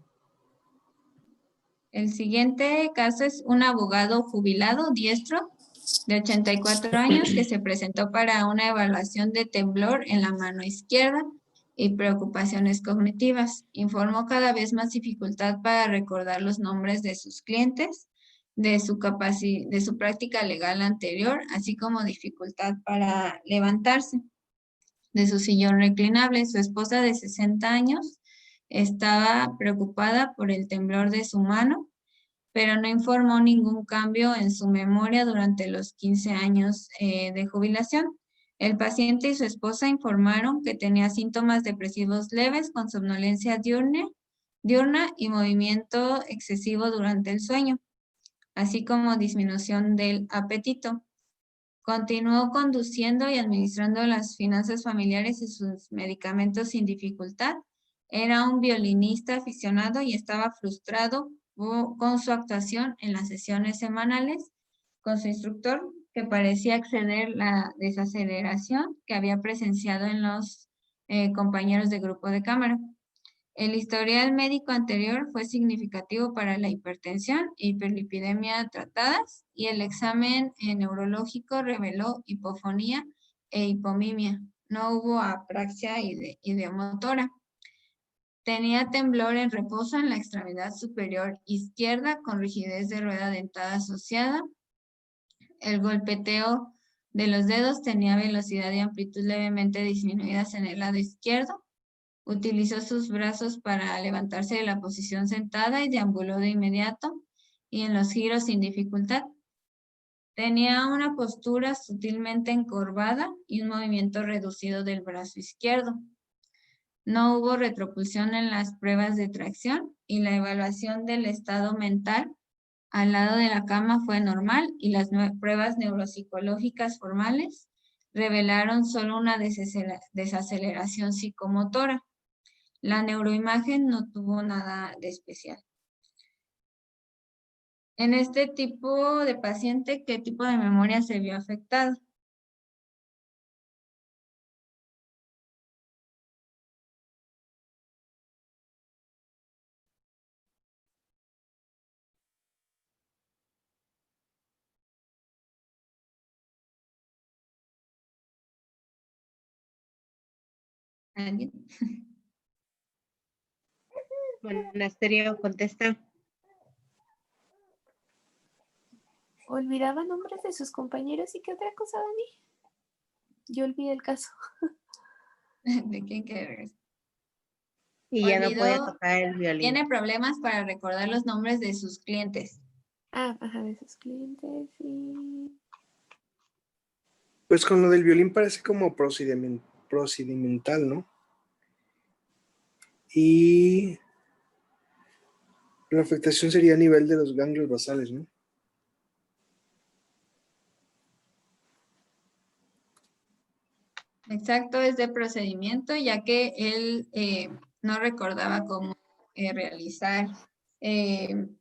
A: El siguiente caso es un abogado jubilado diestro de 84 años que se presentó para una evaluación de temblor en la mano izquierda y preocupaciones cognitivas. Informó cada vez más dificultad para recordar los nombres de sus clientes, de su práctica legal anterior, así como dificultad para levantarse de su sillón reclinable. Su esposa de 60 años estaba preocupada por el temblor de su mano, pero no informó ningún cambio en su memoria durante los 15 años de jubilación. El paciente y su esposa informaron que tenía síntomas depresivos leves con somnolencia diurna y movimiento excesivo durante el sueño, así como disminución del apetito. Continuó conduciendo y administrando las finanzas familiares y sus medicamentos sin dificultad, Era un violinista aficionado y estaba frustrado con su actuación en las sesiones semanales con su instructor, que parecía exceder la desaceleración que había presenciado en los compañeros de grupo de cámara. El historial médico anterior fue significativo para la hipertensión e hiperlipidemia tratadas y el examen neurológico reveló hipofonía e hipomimia. No hubo apraxia ideomotora. Tenía temblor en reposo en la extremidad superior izquierda con rigidez de rueda dentada asociada. El golpeteo de los dedos tenía velocidad y amplitud levemente disminuidas en el lado izquierdo. Utilizó sus brazos para levantarse de la posición sentada y deambuló de inmediato y en los giros sin dificultad. Tenía una postura sutilmente encorvada y un movimiento reducido del brazo izquierdo. No hubo retropulsión en las pruebas de tracción y la evaluación del estado mental al lado de la cama fue normal y las pruebas neuropsicológicas formales revelaron solo una desaceleración psicomotora. La neuroimagen no tuvo nada de especial. En este tipo de paciente, ¿qué tipo de memoria se vio afectada? ¿Alguien?
D: Monasterio contesta.
C: Olvidaba nombres de sus compañeros y qué otra cosa, Dani. Yo olvidé el caso.
A: ¿De quién quieres?
D: Y ya no puede
A: Olvidó,
D: tocar el violín.
A: tiene problemas para recordar los nombres de sus clientes.
C: Ajá, de sus clientes y...
E: Pues con lo del violín parece como procedimental, ¿no? Y la afectación sería a nivel de los ganglios basales, ¿no?
A: Exacto, es de procedimiento, ya que él no recordaba cómo realizar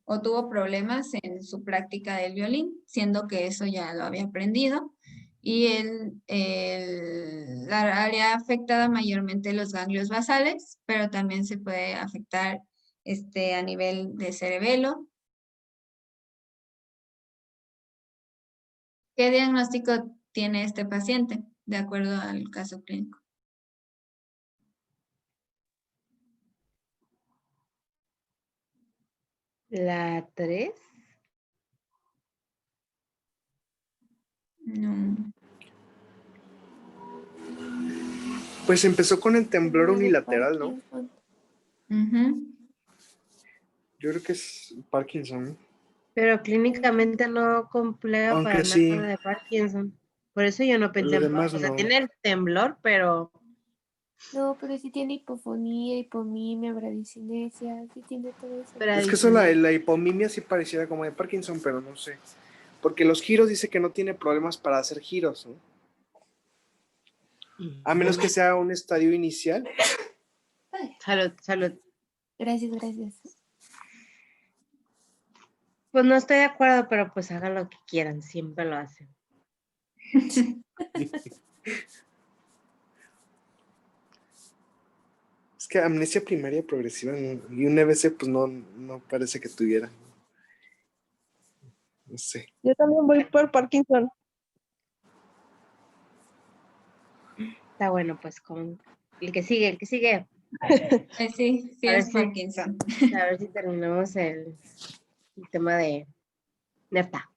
A: o tuvo problemas en su práctica del violín, siendo que eso ya lo había aprendido. Y la área afectada mayormente los ganglios basales, pero también se puede afectar a nivel de cerebelo. ¿Qué diagnóstico tiene este paciente, de acuerdo al caso clínico?
D: La 3.
A: No.
E: Pues empezó con el temblor
C: Temblor de
E: unilateral, ¿no?
C: Parkinson.
A: Ujú.
E: Yo creo que es Parkinson, ¿no?
D: Pero clínicamente no complega
E: Aunque
D: para
E: sí.
D: nada de Parkinson. Por eso yo no pensé
E: Lo
D: en
E: demás
D: O sea,
E: no.
D: tiene el temblor, pero
C: No, pero sí tiene hipofonía, hipomimia, bradicinesia, sí tiene todo eso.
D: Pero-
E: Es que eso, la hipomimia sí pareciera como de Parkinson, pero no sé. Porque los giros dice que no tiene problemas para hacer giros, ¿no? A menos que sea un estadio inicial.
D: Salud, salud.
C: Gracias, gracias.
D: Pues no estoy de acuerdo, pero pues hagan lo que quieran, siempre lo hacen.
E: Es que amnesia primaria progresiva y un EBC pues no parece que tuviera. No sé.
F: Yo también voy por Parkinson.
D: Está bueno, pues con el que sigue, el que sigue.
A: Sí, sí
D: A ver
A: es
D: si-
A: Parkinson.
D: A ver si terminamos el tema de Nefta.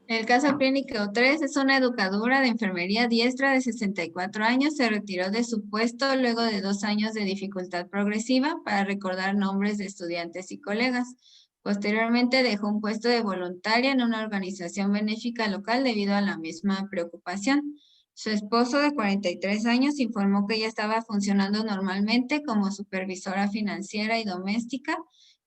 A: El caso clínico 3 es una educadora de enfermería diestra de 64 años. Se retiró de su puesto luego de 2 años de dificultad progresiva para recordar nombres de estudiantes y colegas. Posteriormente dejó un puesto de voluntaria en una organización benéfica local debido a la misma preocupación. Su esposo de 43 años informó que ella estaba funcionando normalmente como supervisora financiera y doméstica.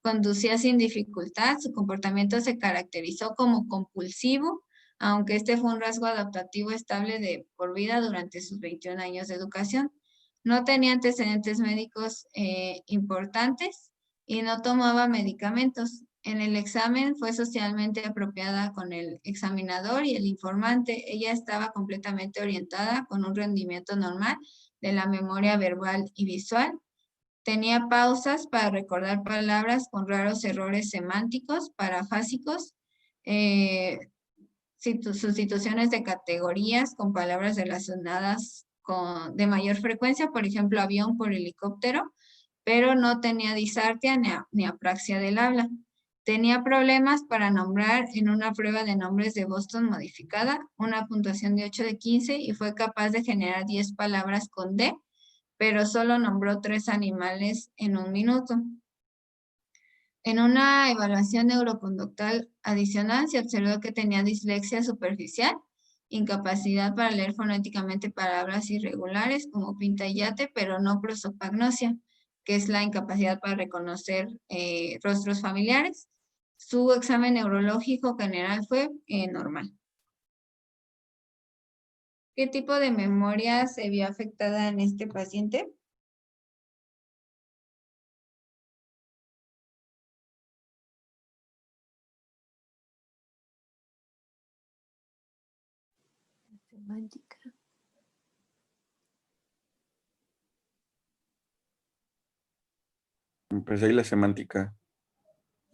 A: Conducía sin dificultad, su comportamiento se caracterizó como compulsivo, aunque este fue un rasgo adaptativo estable de por vida durante sus 21 años de educación. no tenía antecedentes médicos importantes y no tomaba medicamentos. En el examen fue socialmente apropiada con el examinador y el informante. Ella estaba completamente orientada con un rendimiento normal de la memoria verbal y visual. Tenía pausas para recordar palabras con raros errores semánticos, parafásicos, sustituciones de categorías con palabras relacionadas de mayor frecuencia, por ejemplo, avión por helicóptero, pero no tenía disartria ni apraxia del habla. Tenía problemas para nombrar en una prueba de nombres de Boston modificada, una puntuación de 8 de 15, y fue capaz de generar 10 palabras con D, pero solo nombró 3 animales en 1 minuto. En una evaluación neuroconductual adicional se observó que tenía dislexia superficial, incapacidad para leer fonéticamente palabras irregulares como pinta y yate, pero no prosopagnosia, que es la incapacidad para reconocer rostros familiares. Su examen neurológico general fue normal. ¿Qué tipo de memoria se vio afectada en este paciente?
C: Semántica.
B: Pues ahí la semántica.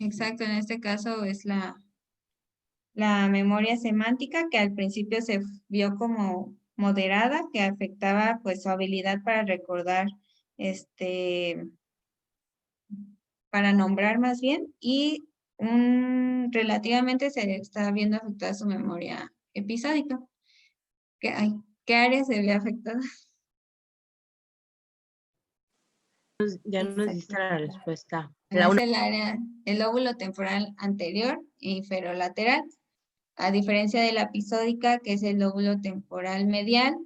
A: Exacto, en este caso es la memoria semántica, que al principio se vio como moderada, que afectaba pues su habilidad para recordar, para nombrar más bien, y relativamente se está viendo afectada su memoria episódica. ¿Qué área se ve afectada?
D: Ya nos diste la respuesta.
A: Es el área, el lóbulo temporal anterior e inferolateral, a diferencia de la episódica, que es el lóbulo temporal medial,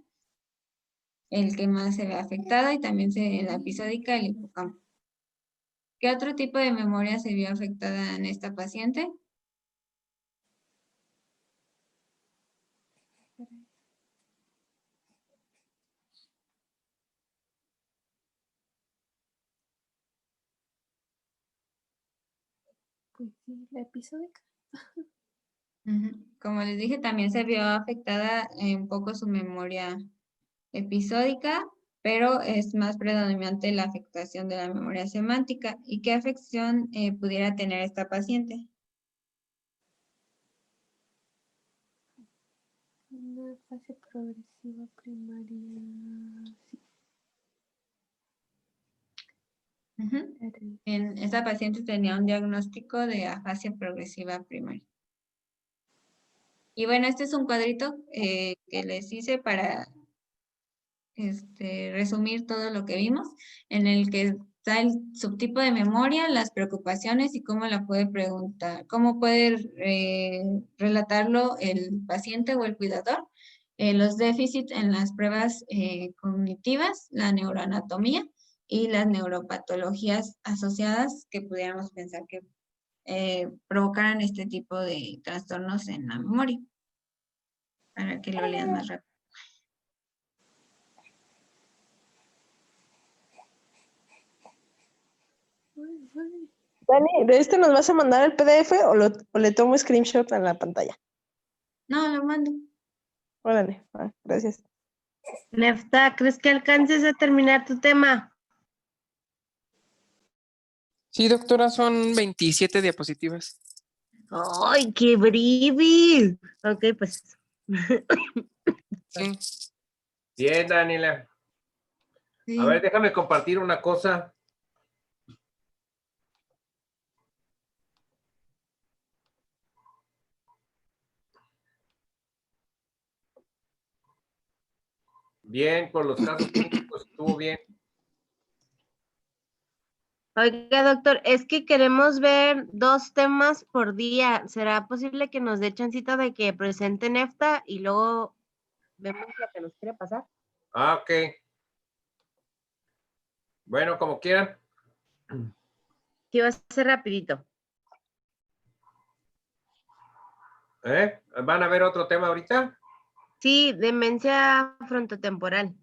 A: el que más se ve afectado, y también en la episódica el hipocampo. ¿Qué otro tipo de memoria se vio afectada en esta paciente?
C: Pues sí, la episódica.
A: Como les dije, también se vio afectada un poco su memoria episódica, pero es más predominante la afectación de la memoria semántica. ¿Y qué afección pudiera tener esta paciente?
C: Una fase progresiva primaria. Sí.
A: En esta paciente tenía un diagnóstico de afasia progresiva primaria. Y bueno, este es un cuadrito que les hice para resumir todo lo que vimos, en el que está el subtipo de memoria, las preocupaciones y cómo la puede preguntar, cómo puede relatarlo el paciente o el cuidador, los déficits en las pruebas cognitivas, la neuroanatomía y las neuropatologías asociadas que pudiéramos pensar que provocaran este tipo de trastornos en la memoria, para que lo lean más rápido.
F: Dani, ¿de este nos vas a mandar el PDF o le tomo screenshot a la pantalla?
A: No, lo mando.
F: Órale, gracias.
D: Nefta, ¿crees que alcances a terminar tu tema?
G: Sí, doctora, son 27 diapositivas.
D: ¡Ay, qué breve! Ok, pues.
G: Sí.
H: Bien, Daniela.
A: Sí.
H: A ver, déjame compartir una cosa. Bien, con los casos clínicos estuvo bien.
D: Oiga, doctor, es que queremos ver 2 temas por día. ¿Será posible que nos dé chancita de que presente Nefta y luego vemos lo que nos quiere pasar?
H: Ah, ok. Bueno, como quieran.
D: Sí, va a ser rapidito.
H: ¿Van a ver otro tema ahorita?
D: Sí, demencia frontotemporal.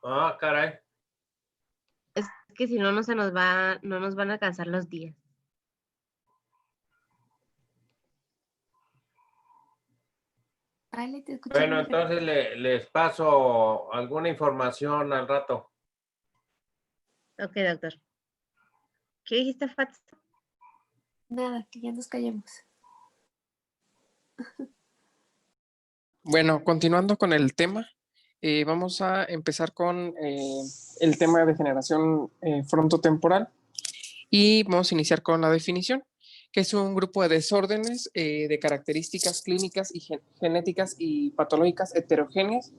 H: Ah, caray.
D: que si no, no nos van a alcanzar los días.
C: Ale, te escucho
H: Bueno,
C: muy rápido.
H: entonces les paso alguna información al rato.
D: Ok, doctor. ¿Qué dijiste, Fats?
C: Nada, que ya nos callamos.
G: Bueno, continuando con el tema, vamos a empezar con el tema de generación frontotemporal y vamos a iniciar con la definición, que es un grupo de desórdenes de características clínicas y genéticas y patológicas heterogéneas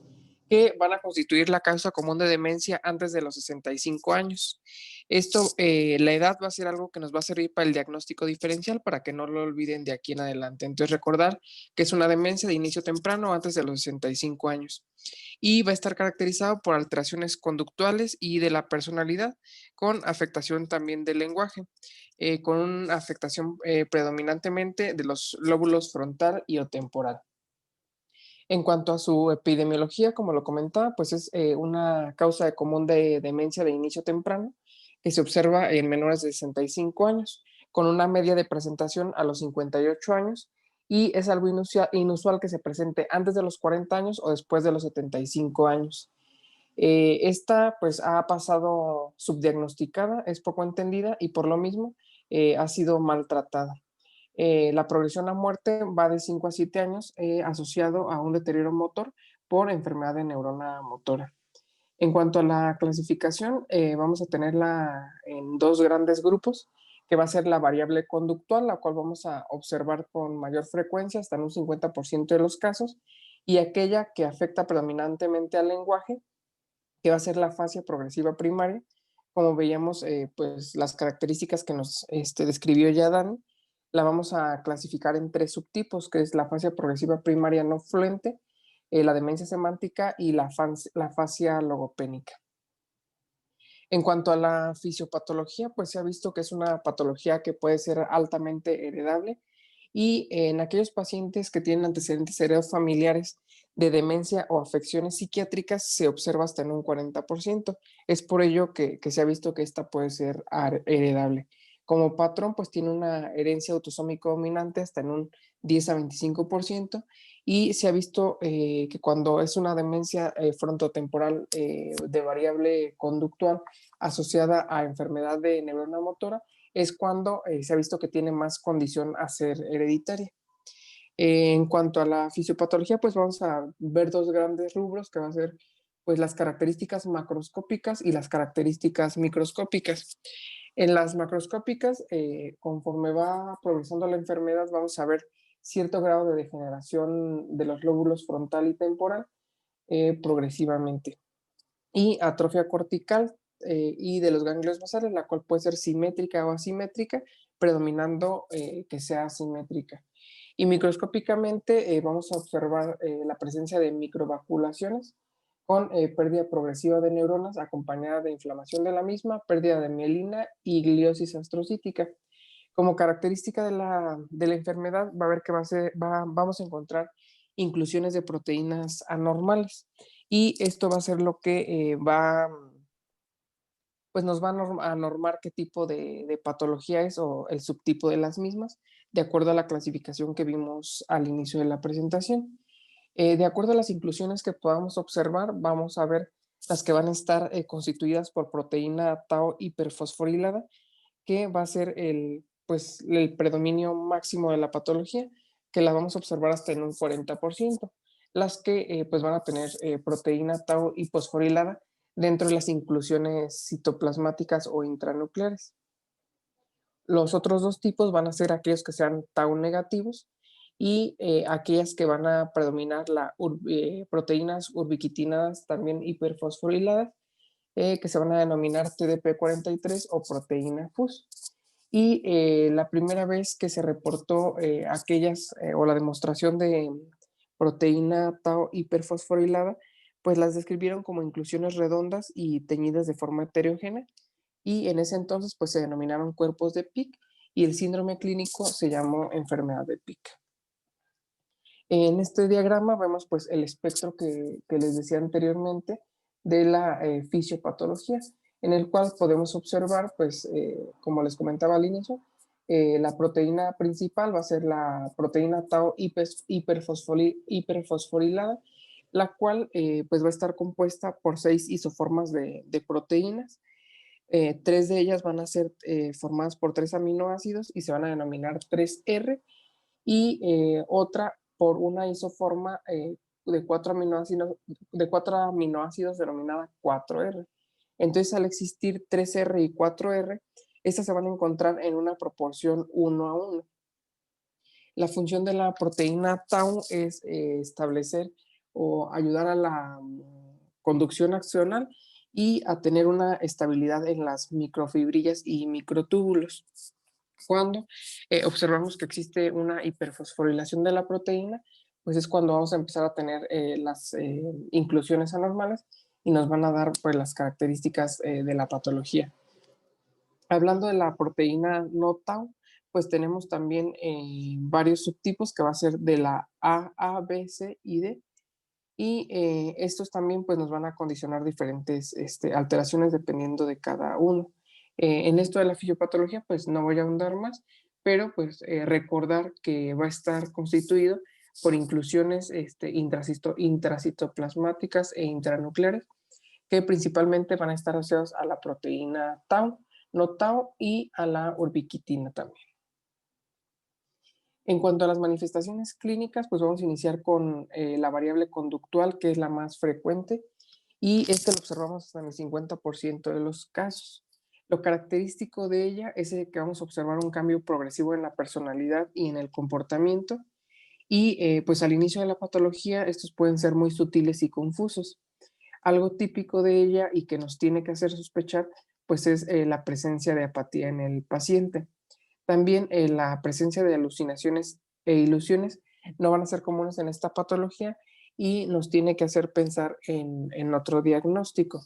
G: que van a constituir la causa común de demencia antes de los 65 años. Esto, la edad va a ser algo que nos va a servir para el diagnóstico diferencial para que no lo olviden de aquí en adelante. Entonces, recordar que es una demencia de inicio temprano antes de los 65 años y va a estar caracterizado por alteraciones conductuales y de la personalidad, con afectación también del lenguaje, con una afectación predominantemente de los lóbulos frontal y o temporal. En cuanto a su epidemiología, como lo comentaba, pues es una causa común de demencia de inicio temprano que se observa en menores de 65 años, con una media de presentación a los 58 años, y es algo inusual que se presente antes de los 40 años o después de los 75 años. Esta pues ha pasado subdiagnosticada, es poco entendida y por lo mismo ha sido maltratada. La progresión a muerte va de 5 a 7 años asociado a un deterioro motor por enfermedad de neurona motora. En cuanto a la clasificación, vamos a tenerla en dos grandes grupos, que va a ser la variable conductual, la cual vamos a observar con mayor frecuencia, hasta en un 50% de los casos, y aquella que afecta predominantemente al lenguaje, que va a ser la fascia progresiva primaria. Como veíamos, pues las características que nos describió ya Dani, la vamos a clasificar en tres subtipos, que es la fascia progresiva primaria no fluente, la demencia semántica y la fascia logopénica. En cuanto a la fisiopatología, pues se ha visto que es una patología que puede ser altamente heredable y en aquellos pacientes que tienen antecedentes heredofamiliares de demencia o afecciones psiquiátricas se observa hasta en un 40%. Es por ello que se ha visto que esta puede ser heredable. Como patrón, pues tiene una herencia autosómica dominante hasta en un 10 a 25%, y se ha visto que cuando es una demencia frontotemporal de variable conductual asociada a enfermedad de neurona motora, es cuando se ha visto que tiene más condición a ser hereditaria. En cuanto a la fisiopatología, pues vamos a ver dos grandes rubros que van a ser pues las características macroscópicas y las características microscópicas. En las macroscópicas, conforme va progresando la enfermedad, vamos a ver cierto grado de degeneración de los lóbulos frontal y temporal progresivamente. Y atrofia cortical y de los ganglios basales, la cual puede ser simétrica o asimétrica, predominando que sea asimétrica. Y microscópicamente vamos a observar la presencia de microvaculaciones con pérdida progresiva de neuronas acompañada de inflamación de la misma, pérdida de mielina y gliosis astrocítica. Como característica de la enfermedad va a ver que vamos a encontrar inclusiones de proteínas anormales, y esto va a ser lo que pues nos va a normar qué tipo de patología es o el subtipo de las mismas, de acuerdo a la clasificación que vimos al inicio de la presentación. De acuerdo a las inclusiones que podamos observar, vamos a ver las que van a estar constituidas por proteína tau hiperfosforilada, que va a ser pues, el predominio máximo de la patología, que la vamos a observar hasta en un 40%. Las que pues van a tener proteína tau hiposforilada dentro de las inclusiones citoplasmáticas o intranucleares. Los otros dos tipos van a ser aquellos que sean tau negativos y aquellas que van a predominar proteínas ubiquitinadas también hiperfosforiladas, que se van a denominar TDP43 o proteína FUS. Y la primera vez que se reportó o la demostración de proteína tau hiperfosforilada, pues las describieron como inclusiones redondas y teñidas de forma heterogénea, y en ese entonces pues se denominaron cuerpos de Pick, y el síndrome clínico se llamó enfermedad de Pick. En este diagrama vemos pues el espectro que les decía anteriormente de la fisiopatología. en el cual podemos observar, pues, como les comentaba al inicio, la proteína principal va a ser la proteína tau hiperfosforilada, la cual pues va a estar compuesta por 6 isoformas de proteínas. 3 de ellas van a ser formadas por 3 aminoácidos y se van a denominar 3R, y otra por una isoforma de 4 aminoácidos denominada 4R. Entonces, al existir 3R y 4R, estas se van a encontrar en una proporción 1:1. La función de la proteína tau es establecer o ayudar a la conducción axonal y a tener una estabilidad en las microfibrillas y microtúbulos. Cuando observamos que existe una hiperfosforilación de la proteína, pues es cuando vamos a empezar a tener las inclusiones anormales y nos van a dar pues las características de la patología. Hablando de la proteína no tau, pues tenemos también varios subtipos que va a ser de la A, B, C y D. Y estos también pues nos van a condicionar diferentes alteraciones dependiendo de cada uno. En esto de la fisiopatología pues no voy a ahondar más, pero pues recordar que va a estar constituido por inclusiones intracitoplasmáticas e intranucleares, que principalmente van a estar asociados a la proteína tau, no tau y a la ubiquitina también. En cuanto a las manifestaciones clínicas, pues vamos a iniciar con la variable conductual, que es la más frecuente, y lo observamos hasta en el 50% de los casos. Lo característico de ella es que vamos a observar un cambio progresivo en la personalidad y en el comportamiento, y pues al inicio de la patología estos pueden ser muy sutiles y confusos. Algo típico de ella y que nos tiene que hacer sospechar, pues es la presencia de apatía en el paciente. También la presencia de alucinaciones e ilusiones no van a ser comunes en esta patología y nos tiene que hacer pensar en otro diagnóstico.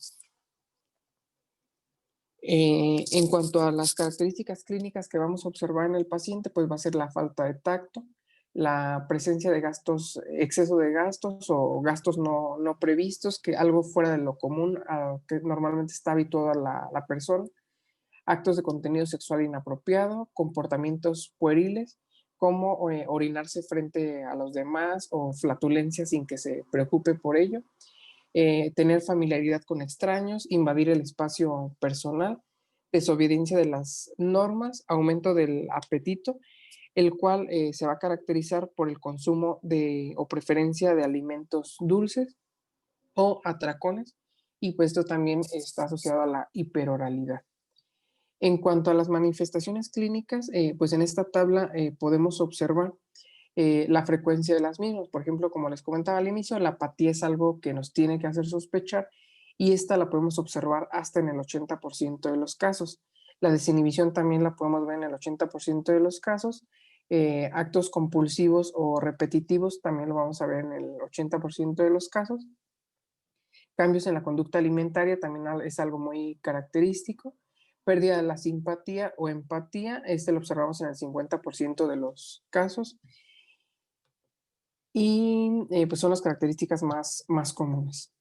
G: En cuanto a las características clínicas que vamos a observar en el paciente, pues va a ser la falta de tacto, la presencia de gastos, exceso de gastos o gastos no previstos, que algo fuera de lo común a que normalmente está habituada la persona, actos de contenido sexual inapropiado, comportamientos pueriles, como orinarse frente a los demás o flatulencia sin que se preocupe por ello, tener familiaridad con extraños, invadir el espacio personal, desobediencia de las normas, aumento del apetito, el cual se va a caracterizar por el consumo o preferencia de alimentos dulces o atracones, y pues esto también está asociado a la hiperoralidad. En cuanto a las manifestaciones clínicas, pues en esta tabla podemos observar la frecuencia de las mismas. Por ejemplo, como les comentaba al inicio, la apatía es algo que nos tiene que hacer sospechar y esta la podemos observar hasta en el 80% de los casos. La desinhibición también la podemos ver en el 80% de los casos. Actos compulsivos o repetitivos también lo vamos a ver en el 80% de los casos. Cambios en la conducta alimentaria también es algo muy característico. Pérdida de la simpatía o empatía, lo observamos en el 50% de los casos. Y pues son las características más comunes.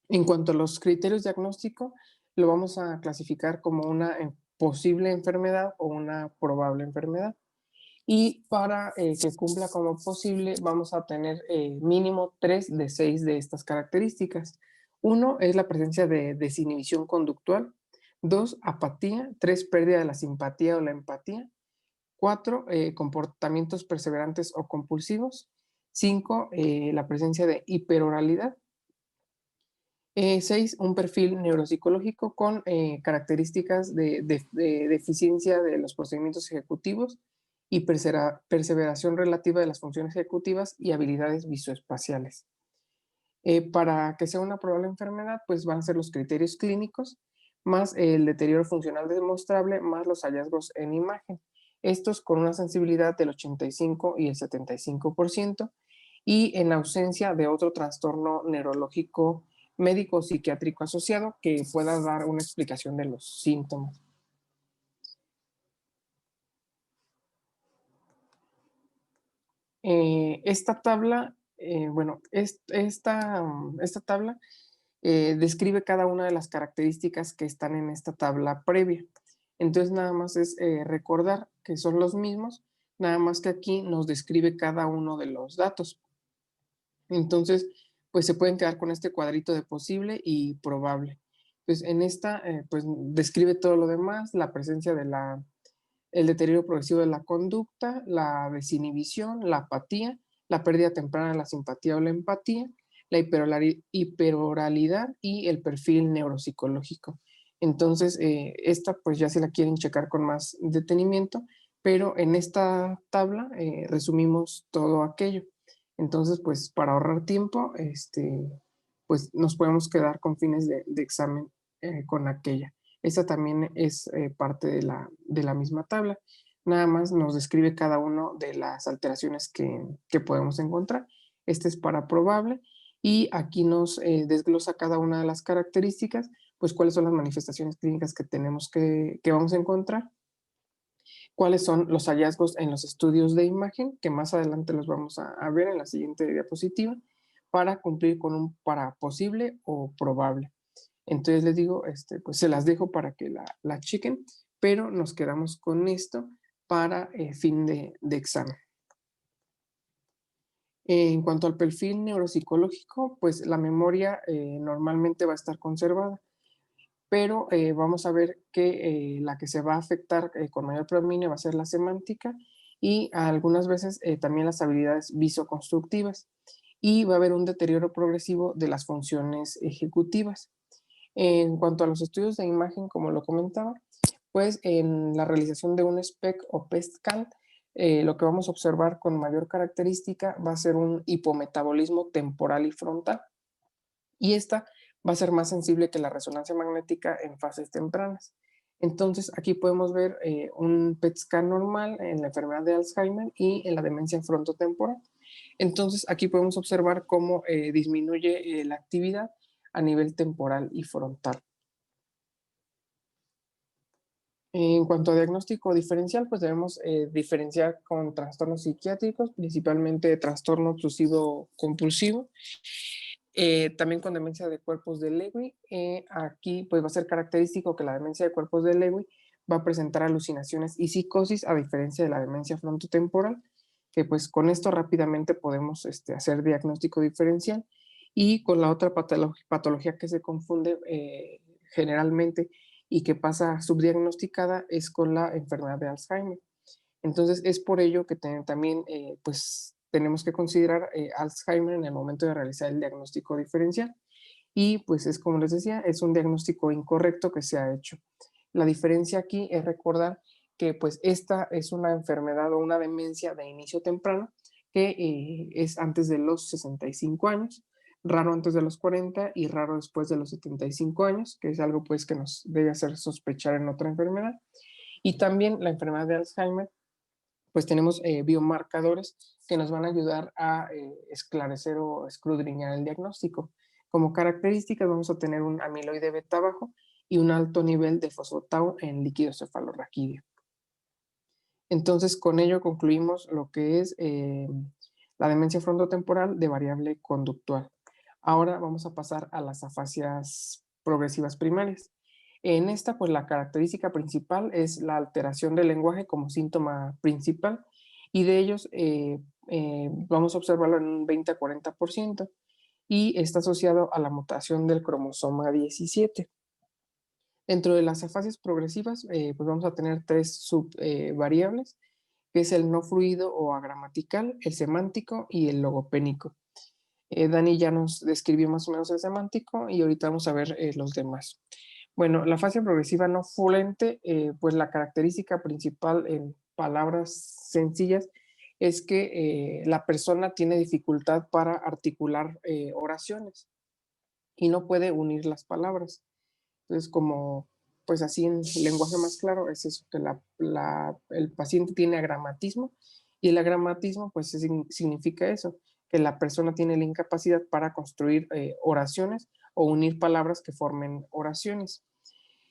G: En cuanto a los criterios diagnósticos, lo vamos a clasificar como una posible enfermedad o una probable enfermedad. Y para que cumpla como posible, vamos a tener mínimo 3 de 6 de estas características. 1 es la presencia de desinhibición conductual. 2, apatía. 3, pérdida de la simpatía o la empatía. 4, comportamientos perseverantes o compulsivos. 5, la presencia de hiperoralidad. 6, un perfil neuropsicológico con características de deficiencia de los procedimientos ejecutivos y perseveración relativa de las funciones ejecutivas y habilidades visoespaciales. Para que sea una probable enfermedad, pues van a ser los criterios clínicos, más el deterioro funcional demostrable, más los hallazgos en imagen. Estos con una sensibilidad del 85 y el 75%, y en ausencia de otro trastorno neurológico médico o psiquiátrico asociado que pueda dar una explicación de los síntomas. Esta tabla, esta tabla describe cada una de las características que están en esta tabla previa. Entonces nada más es recordar que son los mismos, nada más que aquí nos describe cada uno de los datos. Entonces, pues se pueden quedar con este cuadrito de posible y probable. Entonces, en esta, pues describe todo lo demás, la presencia de el deterioro progresivo de la conducta, la desinhibición, la apatía, la pérdida temprana de la simpatía o la empatía, la hiperoralidad y el perfil neuropsicológico. Entonces, esta pues ya se la quieren checar con más detenimiento, pero en esta tabla resumimos todo aquello. Entonces, pues para ahorrar tiempo, pues nos podemos quedar con fines de examen con aquella. Esa también es parte de la misma tabla. Nada más nos describe cada una de las alteraciones que podemos encontrar. Este es para probable y aquí nos desglosa cada una de las características, pues cuáles son las manifestaciones clínicas que tenemos que vamos a encontrar, cuáles son los hallazgos en los estudios de imagen, que más adelante los vamos a ver en la siguiente diapositiva, para cumplir con un para posible o probable. Entonces les digo, pues se las dejo para que la chequen, pero nos quedamos con esto para fin de examen. En cuanto al perfil neuropsicológico, pues la memoria normalmente va a estar conservada, pero vamos a ver que la que se va a afectar con mayor predominio va a ser la semántica y algunas veces también las habilidades visoconstructivas, y va a haber un deterioro progresivo de las funciones ejecutivas. En cuanto a los estudios de imagen, como lo comentaba, pues en la realización de un SPECT o PET-scan, lo que vamos a observar con mayor característica va a ser un hipometabolismo temporal y frontal. Y esta va a ser más sensible que la resonancia magnética en fases tempranas. Entonces, aquí podemos ver un PET-scan normal en la enfermedad de Alzheimer y en la demencia frontotemporal. Entonces, aquí podemos observar cómo disminuye la actividad a nivel temporal y frontal. En cuanto a diagnóstico diferencial, pues debemos diferenciar con trastornos psiquiátricos, principalmente trastorno obsesivo compulsivo, también con demencia de cuerpos de Lewy. Aquí pues va a ser característico que la demencia de cuerpos de Lewy va a presentar alucinaciones y psicosis, a diferencia de la demencia frontotemporal, que pues con esto rápidamente podemos hacer diagnóstico diferencial. Y con la otra patología que se confunde generalmente y que pasa subdiagnosticada es con la enfermedad de Alzheimer. Entonces es por ello que también pues tenemos que considerar Alzheimer en el momento de realizar el diagnóstico diferencial. Y pues es como les decía, es un diagnóstico incorrecto que se ha hecho. La diferencia aquí es recordar que pues esta es una enfermedad o una demencia de inicio temprano que es antes de los 65 años, raro antes de los 40 y raro después de los 75 años, que es algo pues que nos debe hacer sospechar en otra enfermedad. Y también la enfermedad de Alzheimer, pues tenemos biomarcadores que nos van a ayudar a esclarecer o escudriñar el diagnóstico. Como características vamos a tener un amiloide beta bajo y un alto nivel de fosfotau en líquido cefalorraquídeo. Entonces, con ello concluimos lo que es la demencia frontotemporal de variable conductual. Ahora vamos a pasar a las afasias progresivas primarias. En esta, pues la característica principal es la alteración del lenguaje como síntoma principal, y de ellos vamos a observarlo en un 20 a 40%, y está asociado a la mutación del cromosoma 17. Dentro de las afasias progresivas, pues vamos a tener tres subvariables, que es el no fluido o agramatical, el semántico y el logopénico. Dani ya nos describió más o menos el semántico y ahorita vamos a ver los demás. Bueno, la afasia progresiva no fluente, pues la característica principal en palabras sencillas es que la persona tiene dificultad para articular oraciones y no puede unir las palabras. Entonces, como, pues así en lenguaje más claro, es eso, que el paciente tiene agramatismo, y el agramatismo, pues significa eso, que la persona tiene la incapacidad para construir oraciones o unir palabras que formen oraciones.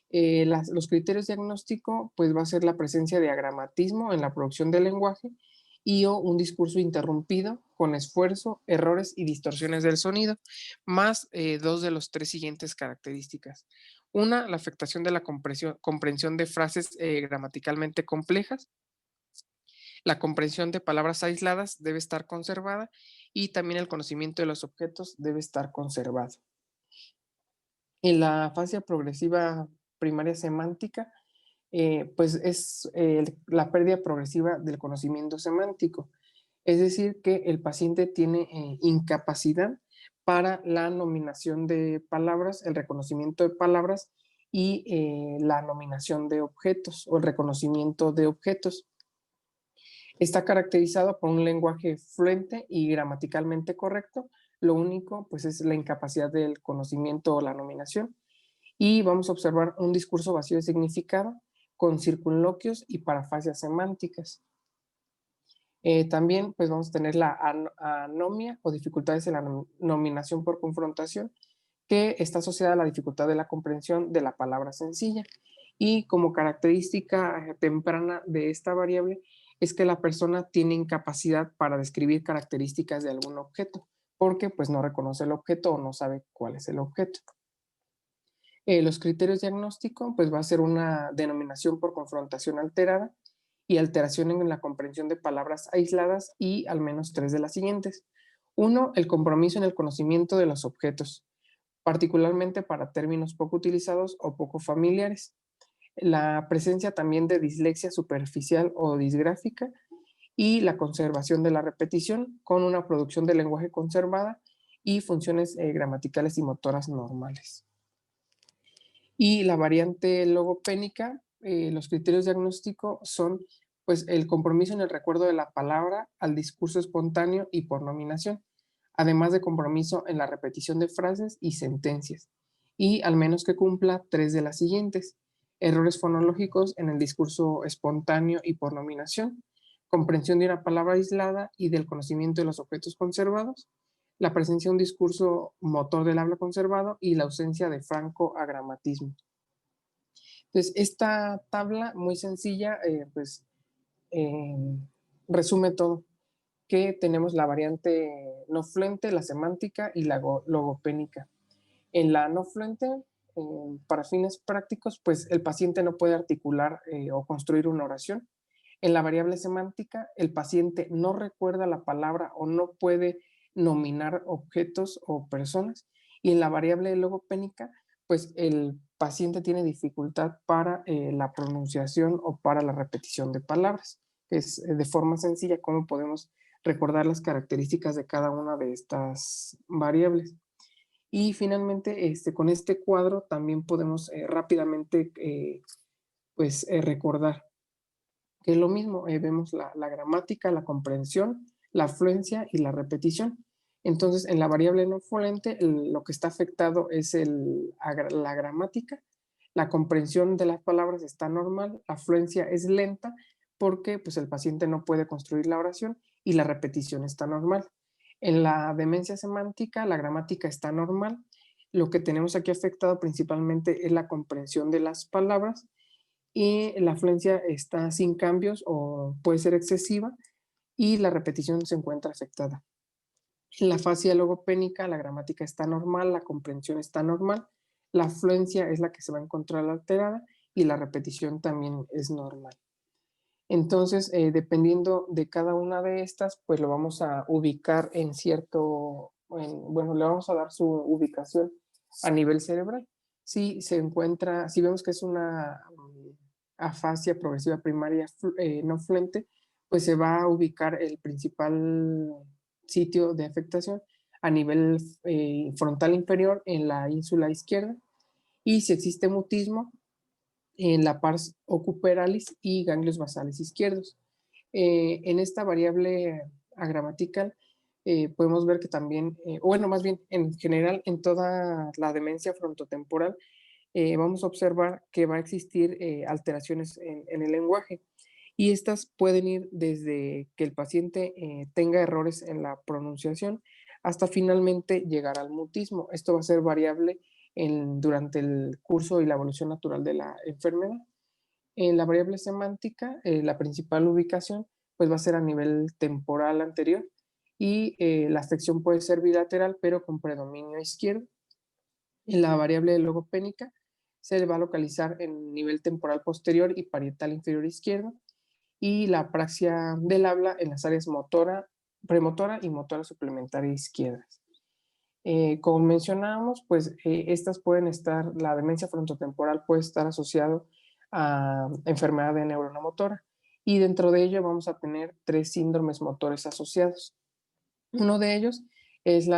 G: Los criterios diagnósticos, pues va a ser la presencia de agramatismo en la producción del lenguaje y o un discurso interrumpido con esfuerzo, errores y distorsiones del sonido, más dos de los tres siguientes características. Una, la afectación de la comprensión de frases gramaticalmente complejas. La comprensión de palabras aisladas debe estar conservada y también el conocimiento de los objetos debe estar conservado. En la fase progresiva primaria semántica, pues es la pérdida progresiva del conocimiento semántico. Es decir, que el paciente tiene incapacidad para la nominación de palabras, el reconocimiento de palabras y la nominación de objetos o el reconocimiento de objetos. Está caracterizado por un lenguaje fluente y gramaticalmente correcto. Lo único, pues, es la incapacidad del conocimiento o la nominación. Y vamos a observar un discurso vacío de significado con circunloquios y parafasias semánticas. También, pues, vamos a tener la anomia o dificultades en la nominación por confrontación, que está asociada a la dificultad de la comprensión de la palabra sencilla. Y como característica temprana de esta variable es que la persona tiene incapacidad para describir características de algún objeto, porque pues no reconoce el objeto o no sabe cuál es el objeto. Los criterios diagnósticos, pues va a ser una denominación por confrontación alterada y alteración en la comprensión de palabras aisladas y al menos tres de las siguientes. Uno, el compromiso en el conocimiento de los objetos, particularmente para términos poco utilizados o poco familiares. La presencia también de dislexia superficial o disgráfica y la conservación de la repetición con una producción de lenguaje conservada y funciones gramaticales y motoras normales. Y la variante logopénica, los criterios diagnósticos son pues el compromiso en el recuerdo de la palabra al discurso espontáneo y por nominación, además de compromiso en la repetición de frases y sentencias, y al menos que cumpla tres de las siguientes: errores fonológicos en el discurso espontáneo y por nominación, comprensión de una palabra aislada y del conocimiento de los objetos conservados, la presencia de un discurso motor del habla conservado y la ausencia de franco-agramatismo. Entonces, esta tabla muy sencilla, resume todo, que tenemos la variante no fluente, la semántica y la logopénica. En la no fluente, para fines prácticos, pues el paciente no puede articular o construir una oración. En la variable semántica, el paciente no recuerda la palabra o no puede nominar objetos o personas. Y en la variable logopénica, pues el paciente tiene dificultad para la pronunciación o para la repetición de palabras. Es de forma sencilla cómo podemos recordar las características de cada una de estas variables. Y finalmente, con este cuadro también podemos rápidamente recordar que es lo mismo. Vemos la gramática, la comprensión, la fluencia y la repetición. Entonces, en la variable no fluente, lo que está afectado es la gramática, la comprensión de las palabras está normal, la fluencia es lenta porque pues, el paciente no puede construir la oración y la repetición está normal. En la demencia semántica, la gramática está normal. Lo que tenemos aquí afectado principalmente es la comprensión de las palabras y la fluencia está sin cambios o puede ser excesiva y la repetición se encuentra afectada. En la fase logopénica, la gramática está normal, la comprensión está normal, la fluencia es la que se va a encontrar alterada y la repetición también es normal. Entonces, dependiendo de cada una de estas, pues lo vamos a ubicar le vamos a dar su ubicación a nivel cerebral. Si vemos que es una afasia progresiva primaria no fluente, pues se va a ubicar el principal sitio de afectación a nivel frontal inferior en la ínsula izquierda, y si existe mutismo, en la pars ocuperalis y ganglios basales izquierdos. En esta variable agramatical podemos ver que también, más bien en general en toda la demencia frontotemporal, vamos a observar que va a existir alteraciones en el lenguaje, y estas pueden ir desde que el paciente tenga errores en la pronunciación hasta finalmente llegar al mutismo. Esto va a ser variable durante el curso y la evolución natural de la enfermedad. En la variable semántica, la principal ubicación pues va a ser a nivel temporal anterior y la afección puede ser bilateral, pero con predominio izquierdo. En la variable logopénica se va a localizar en nivel temporal posterior y parietal inferior izquierdo, y la apraxia del habla en las áreas motora, premotora y motora suplementaria izquierdas. Como mencionábamos, pues estas pueden estar, la demencia frontotemporal puede estar asociado a enfermedad de neurona motora, y dentro de ello vamos a tener 3 síndromes motores asociados. Uno de ellos es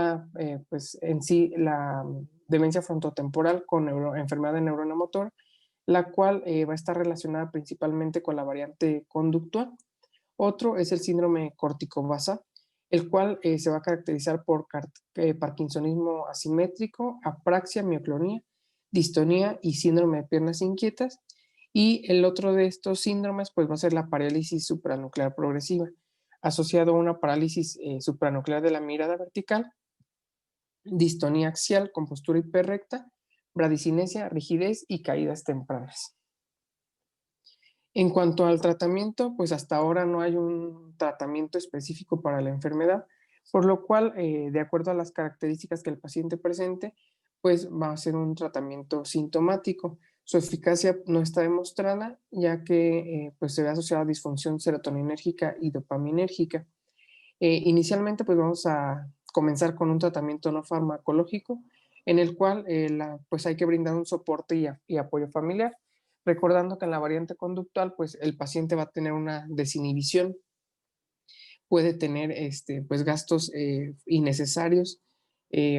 G: pues en sí la demencia frontotemporal con enfermedad de neurona motora, la cual va a estar relacionada principalmente con la variante conductual. Otro es el síndrome corticobasal, el cual se va a caracterizar por parkinsonismo asimétrico, apraxia, mioclonía, distonía y síndrome de piernas inquietas. Y el otro de estos síndromes pues va a ser la parálisis supranuclear progresiva, asociado a una parálisis supranuclear de la mirada vertical, distonía axial con postura hiperrecta, bradicinesia, rigidez y caídas tempranas. En cuanto al tratamiento, pues hasta ahora no hay un tratamiento específico para la enfermedad, por lo cual, de acuerdo a las características que el paciente presente, pues va a ser un tratamiento sintomático. Su eficacia no está demostrada, ya que pues se ve asociada a disfunción serotoninérgica y dopaminérgica. Inicialmente, pues vamos a comenzar con un tratamiento no farmacológico, en el cual pues hay que brindar un soporte y apoyo familiar, recordando que en la variante conductual, pues el paciente va a tener una desinhibición, puede tener pues gastos innecesarios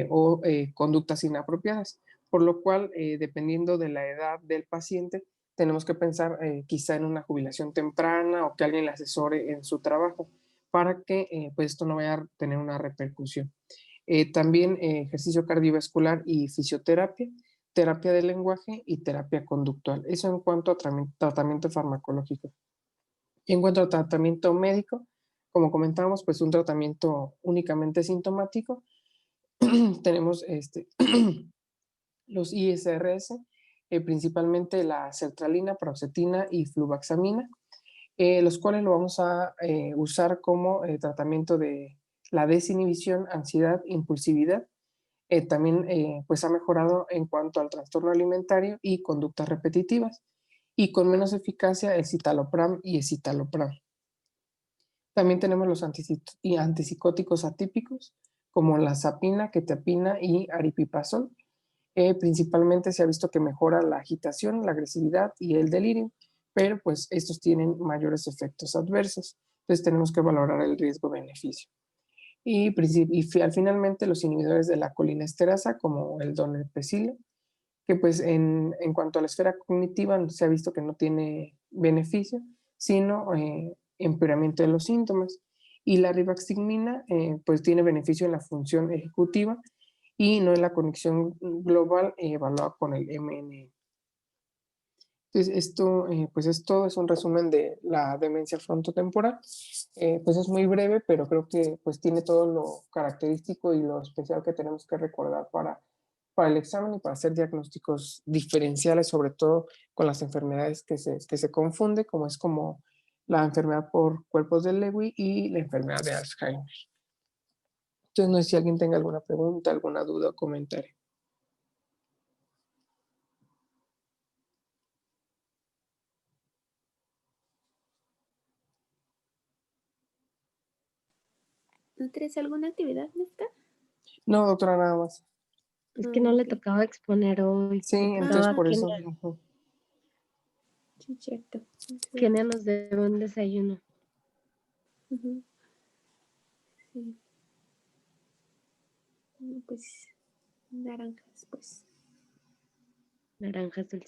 G: o conductas inapropiadas, por lo cual, dependiendo de la edad del paciente, tenemos que pensar quizá en una jubilación temprana o que alguien le asesore en su trabajo para que pues esto no vaya a tener una repercusión. También ejercicio cardiovascular y fisioterapia, terapia del lenguaje y terapia conductual. Eso en cuanto a tratamiento farmacológico. Y en cuanto a tratamiento médico, como comentábamos, pues un tratamiento únicamente sintomático. Tenemos los ISRS, principalmente la sertralina, paroxetina y fluvaxamina, los cuales lo vamos a usar como tratamiento de la desinhibición, ansiedad, impulsividad. También pues ha mejorado en cuanto al trastorno alimentario y conductas repetitivas, y con menos eficacia el citalopram y escitalopram. También tenemos los antipsicóticos atípicos, como la sapina, quetiapina y aripiprazol. Principalmente se ha visto que mejora la agitación, la agresividad y el delirio, pero pues estos tienen mayores efectos adversos. Entonces tenemos que valorar el riesgo-beneficio. Y finalmente los inhibidores de la colinesterasa, como el donepezil, que pues en cuanto a la esfera cognitiva se ha visto que no tiene beneficio, sino empeoramiento de los síntomas. Y la rivaxigmina pues tiene beneficio en la función ejecutiva y no en la conexión global evaluada con el MNE. Entonces esto pues es todo, es un resumen de la demencia frontotemporal. Pues es muy breve, pero creo que pues tiene todo lo característico y lo especial que tenemos que recordar para el examen y para hacer diagnósticos diferenciales, sobre todo con las enfermedades que se confunde, como es como la enfermedad por cuerpos de Lewy y la enfermedad de Alzheimer. Entonces no sé si alguien tenga alguna pregunta, alguna duda o comentario.
C: ¿No tienes alguna actividad, Nefta?
G: No, doctora, nada más.
D: Es que no le
C: Ok.
D: tocaba exponer hoy.
G: Sí,
D: Le
G: entonces
D: tocaba
G: por
D: que
G: eso.
C: Sí, cierto.
D: Kenia nos debe un desayuno.
C: Ujú. Sí. Pues naranjas, pues.
D: Naranjas dulces.